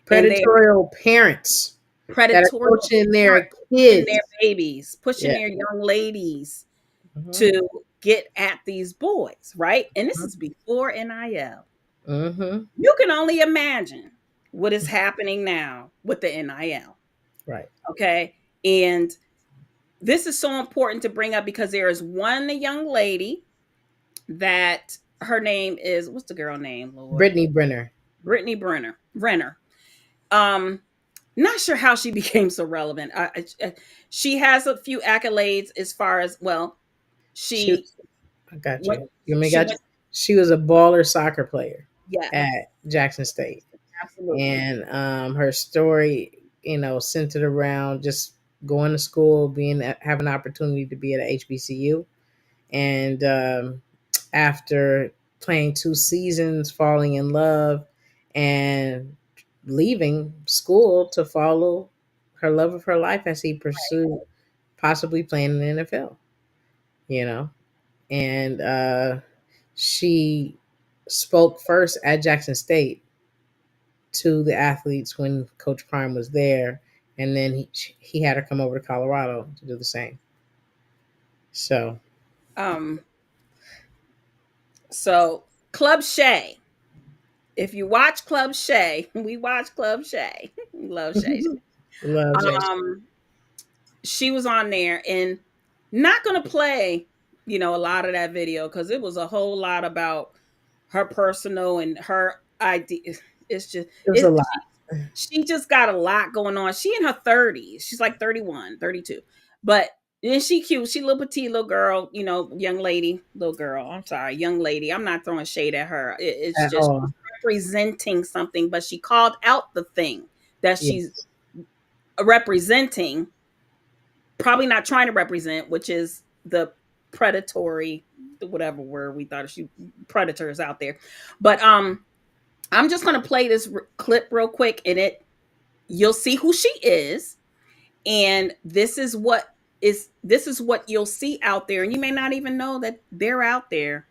Predatorial parents. Predatorial pushing their kids. Their babies. Pushing their young ladies to get at these boys, right? And this is before NIL. You can only imagine what is happening now with the NIL. Right. Okay. And this is so important to bring up because there is one young lady that her name is, what's the girl name, Lord? Brittany Brenner. Renner. Not sure how she became so relevant. She has a few accolades as far as, well, She, she I got what you. You may she got you. went. She was a baller soccer player Yes, at Jackson State, absolutely. and her story, centered around just going to school, having an opportunity to be at a HBCU, and after playing 2 seasons, falling in love, and leaving school to follow her love of her life as he pursued possibly playing in the NFL. You know, and she spoke first at Jackson State to the athletes when Coach Prime was there, and then he had her come over to Colorado to do the same. So, So Club Shay. If you watch Club Shay, we watch Club Shay. Love Shay. love Jackson. She was on there, and not gonna play, a lot of that video because it was a whole lot about her personal and her idea. It's just It was a lot. she just got a lot going on. She in her 30s. She's like 31, 32. But then she cute. She little petite little girl, young lady, little girl. I'm sorry, young lady. I'm not throwing shade at her. It's At just all. representing something, but she called out the thing that she's Yes. representing, probably not trying to represent, which is the predatory, whatever word we thought she predators out there. But I'm just gonna play this clip real quick, and you'll see who she is, and this is what you'll see out there, and you may not even know that they're out there,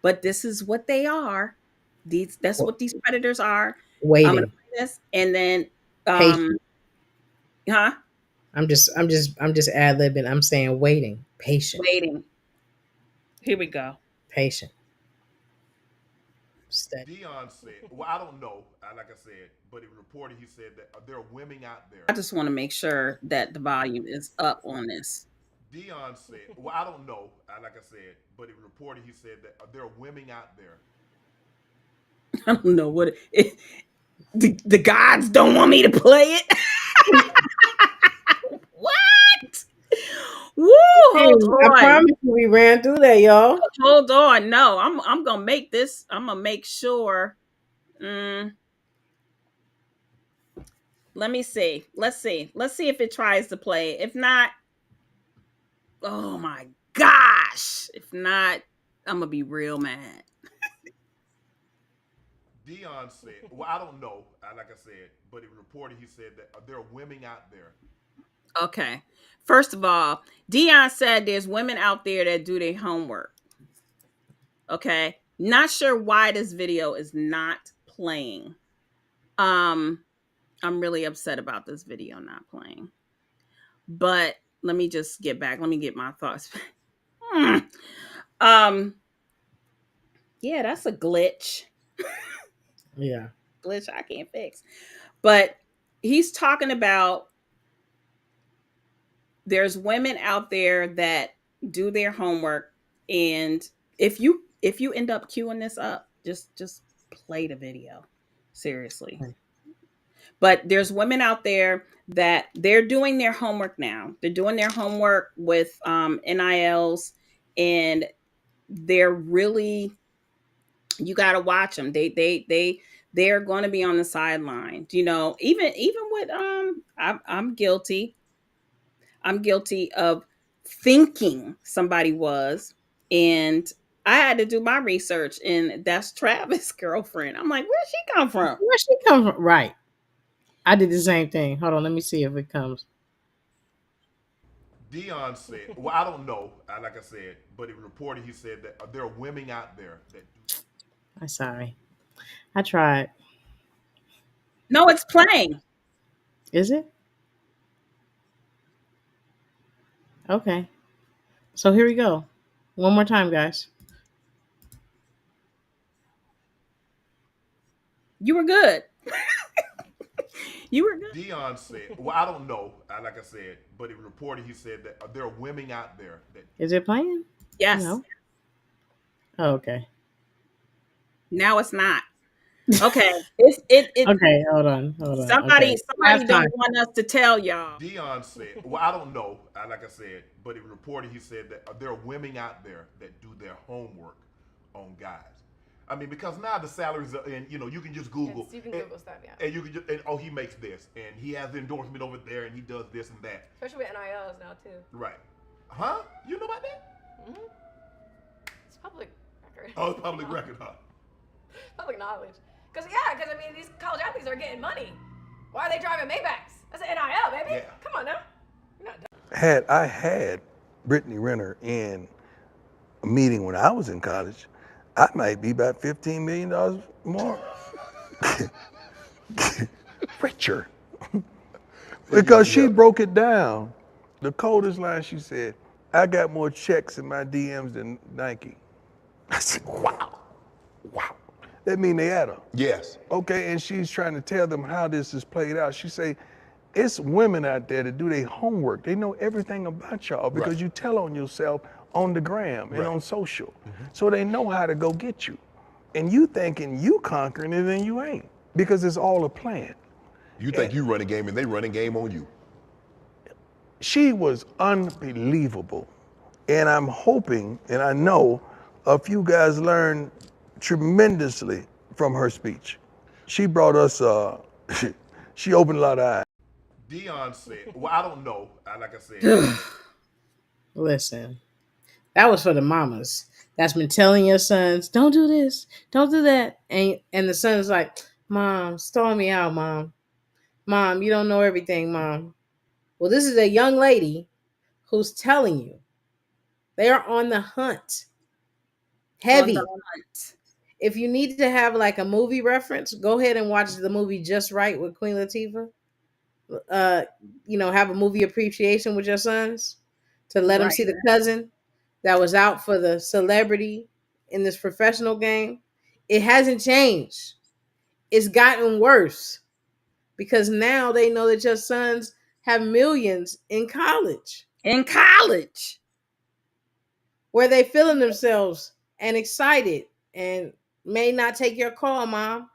but this is what they are. That's what these predators are. I'm gonna Waiting. play this, and then Patient. huh? I'm just ad libbing. I'm saying waiting. Patient. Waiting. Here we go. Patient. Steady. Dion said, well, I don't know, like I said, but it reported he said that there are women out there. I just want to make sure that the volume is up on this. Dion said, well, I don't know, like I said, but it reported he said that there are women out there. I don't know what the gods don't want me to play it. What? Woo! Hold on. I promise you we ran through that, y'all. Hold on. No, I'm gonna make this. I'm gonna make sure. Let me see. Let's see. Let's see if it tries to play. If not, oh my gosh. If not, I'm gonna be real mad. Dion said, well, I don't know, like I said, but it reported he said that there are women out there. Okay. First of all, Dion said there's women out there that do their homework. Okay. Not sure why this video is not playing. I'm really upset about this video not playing. But let me just get back. Let me get my thoughts. Yeah, that's a glitch. Yeah. Glitch I can't fix. But he's talking about there's women out there that do their homework, and if you end up queuing this up, just play the video. Seriously. But there's women out there that they're doing their homework now. They're doing their homework with NILs, and they're really, you got to watch them. They're going to be on the sideline. Even with I'm guilty. I'm guilty of thinking somebody was, and I had to do my research, and that's Travis' girlfriend. I'm like, where'd she come from? Where'd she come from? Right. I did the same thing. Hold on, let me see if it comes. Dion said, well, I don't know, like I said, but it reported he said that there are women out there that do. I'm sorry. I tried. No, it's playing. Is it? Okay. So here we go. One more time, guys. You were good. You were good. Dion said, well, I don't know, like I said, but it reported he said that there are women out there that. Is it playing? Yes. No. Oh, okay. Now it's not. Okay. Okay, hold on. Somebody Okay. don't want us to tell y'all. Dion said, well, I don't know, like I said, but it was reported he said that there are women out there that do their homework on guys. I mean, because now the salaries are, and you can just Google. You can Google stuff, yeah. And you can just, he makes this, and he has the endorsement over there, and he does this and that. Especially with NILs now too. Right. Huh? You know about that? Mm-hmm. It's public record. Oh, it's public record, huh? Public knowledge. Because I mean, these college athletes are getting money. Why are they driving Maybachs? That's an NIL, baby. Yeah. Come on now. You're not done. I had Brittany Renner in a meeting when I was in college, I might be about $15 million more richer. Because she broke it down. The coldest line she said, I got more checks in my DMs than Nike. I said, wow. That mean they at her. Yes. Okay, and she's trying to tell them how this is played out. She say, it's women out there that do their homework. They know everything about y'all because you tell on yourself on the gram and on social. So they know how to go get you. And you thinking you conquering it and you ain't because it's all a plan. You think you run a game and they run a game on you. She was unbelievable. And I'm hoping, and I know, a few guys learned tremendously from her speech. She brought us, she opened a lot of eyes. Dion said, well, I don't know, like I said. Listen, that was for the mamas that's been telling your sons, don't do this, don't do that. And the son's like, Mom, stall me out, Mom. Mom, you don't know everything, Mom. Well, this is a young lady who's telling you. They are on the hunt. Heavy. If you need to have like a movie reference, go ahead and watch the movie Just Right with Queen Latifah. Have a movie appreciation with your sons to let them see the cousin that was out for the celebrity in this professional game. It hasn't changed. It's gotten worse because now they know that your sons have millions in college. Where they feeling themselves and excited and may not take your call, Mom.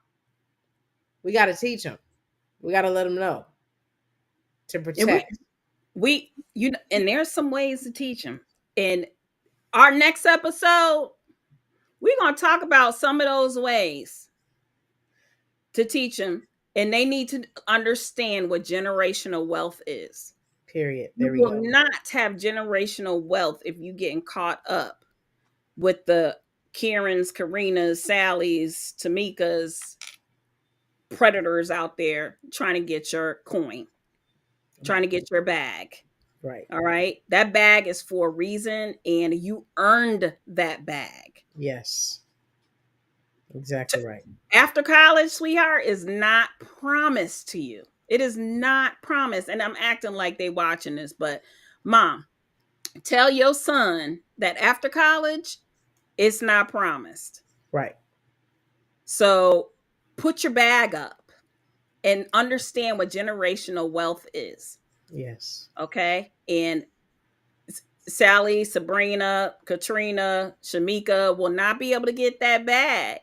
We got to teach them. We got to let them know to protect. And there's some ways to teach them. In our next episode, we're going to talk about some of those ways to teach them. And they need to understand what generational wealth is. Period. You will not have generational wealth if you getting caught up with the Karens, Karinas, Sallys, Tamikas, predators out there trying to get your coin, trying to get your bag. Right. All right. That bag is for a reason, and you earned that bag. Yes. Exactly right. After college, sweetheart, is not promised to you. It is not promised. And I'm acting like they watching this, but Mom, tell your son that after college, it's not promised. Right. So put your bag up and understand what generational wealth is. Yes. Okay. And Sally, Sabrina, Katrina, Shamika will not be able to get that bag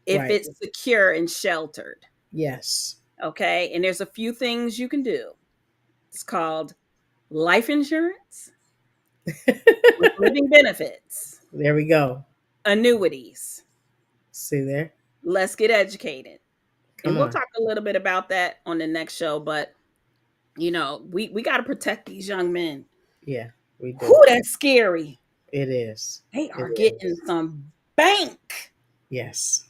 if it's secure and sheltered. Yes. Okay. And there's a few things you can do. It's called life insurance, with living benefits. There we go. Annuities. See there? Let's get educated. Come we'll on. talk a little bit about that on the next show, but we got to protect these young men. Yeah, we do. Ooh, that's scary. It is. They are getting some bank. Yes.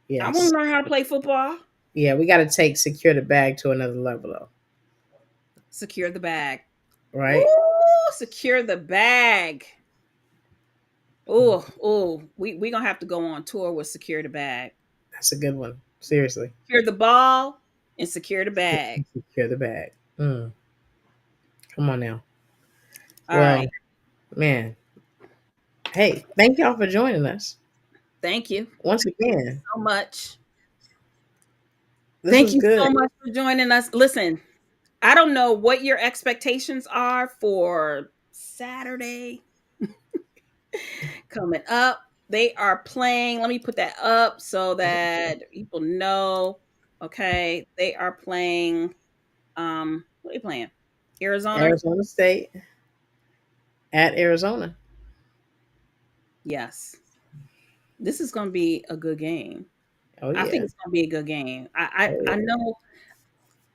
I want to learn how to play football. Yeah, we got to take secure the bag to another level, though. Secure the bag. Right? Ooh, secure the bag. Oh, we going to have to go on tour with secure the bag. That's a good one. Seriously. Secure the ball and secure the bag. Secure the bag. Come on now. All right. Man. Hey, thank y'all for joining us. Thank you. Once again. Thank you so much. Thank you so much for joining us. Listen, I don't know what your expectations are for Saturday coming up. They are playing. Let me put that up so that people know. Okay, they are playing. What are they playing? Arizona State at Arizona. Yes, this is going to be a good game. Oh yeah, I think it's going to be a good game. I know.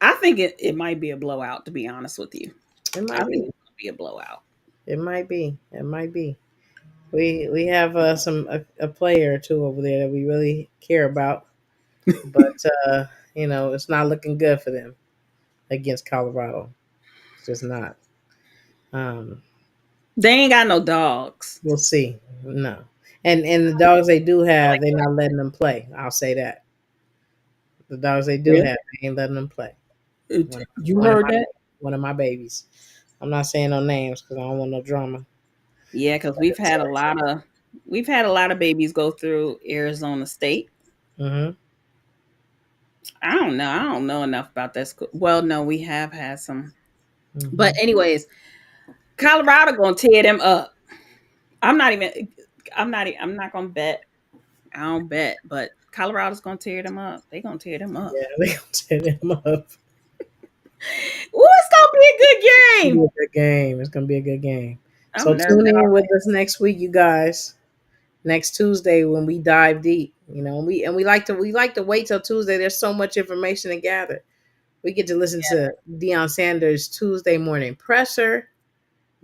I think it might be a blowout. To be honest with you, it might I be. think it's going to be a blowout. It might be. It might be. We have a player or two over there that we really care about, but it's not looking good for them against Colorado. It's just not. They ain't got no dogs. We'll see. No, and the dogs they do have, they're not letting them play. I'll say that. The dogs they do have, they ain't letting them play. You heard that? One of my babies. I'm not saying no names because I don't want no drama. Yeah, because we've had a lot of babies go through Arizona State. Mm-hmm. I don't know enough about that school. Well, no, we have had some. Mm-hmm. But anyways, Colorado gonna tear them up. I'm not gonna bet. I don't bet, but Colorado's gonna tear them up. They're gonna tear them up. Yeah, they're gonna tear them up. Ooh, it's gonna be a good game. It's gonna be a good game. So tune in with us next week, you guys. Next Tuesday when we dive deep, we like to wait till Tuesday. There's so much information to gather. We get to listen to Deion Sanders' Tuesday morning presser,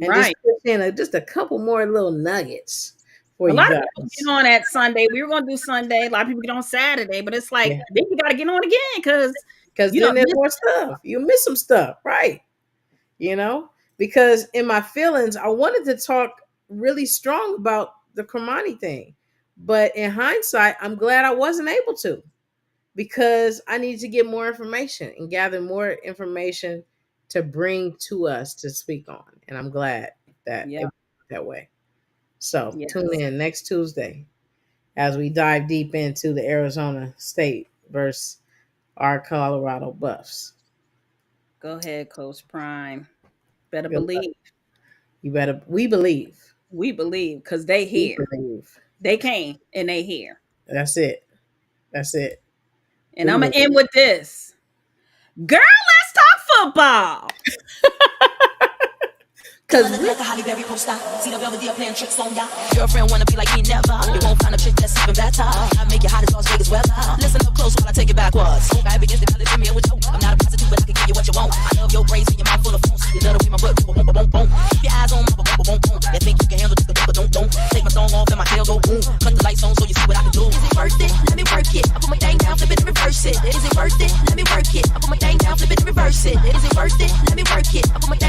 and just put in just a couple more little nuggets for you guys. A lot of people get on at Sunday. We were gonna do Sunday. A lot of people get on Saturday, but it's like then you got to get on again because then there's more stuff. You miss some stuff, right? Because in my feelings, I wanted to talk really strong about the Cormani thing, but in hindsight, I'm glad I wasn't able to, because I need to get more information and gather more information to bring to us to speak on, and I'm glad that it went that way. So tune in next Tuesday as we dive deep into the Arizona State versus our Colorado Buffs. Go ahead, Coach Prime. Better believe. We believe. We believe because they here. They came and they here. That's it. And I'm going to end with this. Girl, let's talk football. Cause like a Holly Berry poster, see the Belvedere playing tricks on ya. Girlfriend wanna be like me never. You won't find a chick that's even better. I make it hot as Las Vegas weather. Listen up close while I take it backwards. I begin to tell it to me with you. I'm not a prostitute, but I can give you what you want. I love your braids and your mouth full of phones. You love the way my butt go boom, boom, boom. Keep your eyes on my boom, boom, boom. You think you can handle just the but don't. Take my thong off and my tail go boom. Cut the lights on so you see what I can do. Is it worth it? Let me work it. I put my thing down, flip it and reverse it. Is it worth it? Let me work it. I put my thing down, flip it and reverse it. Is it worth it?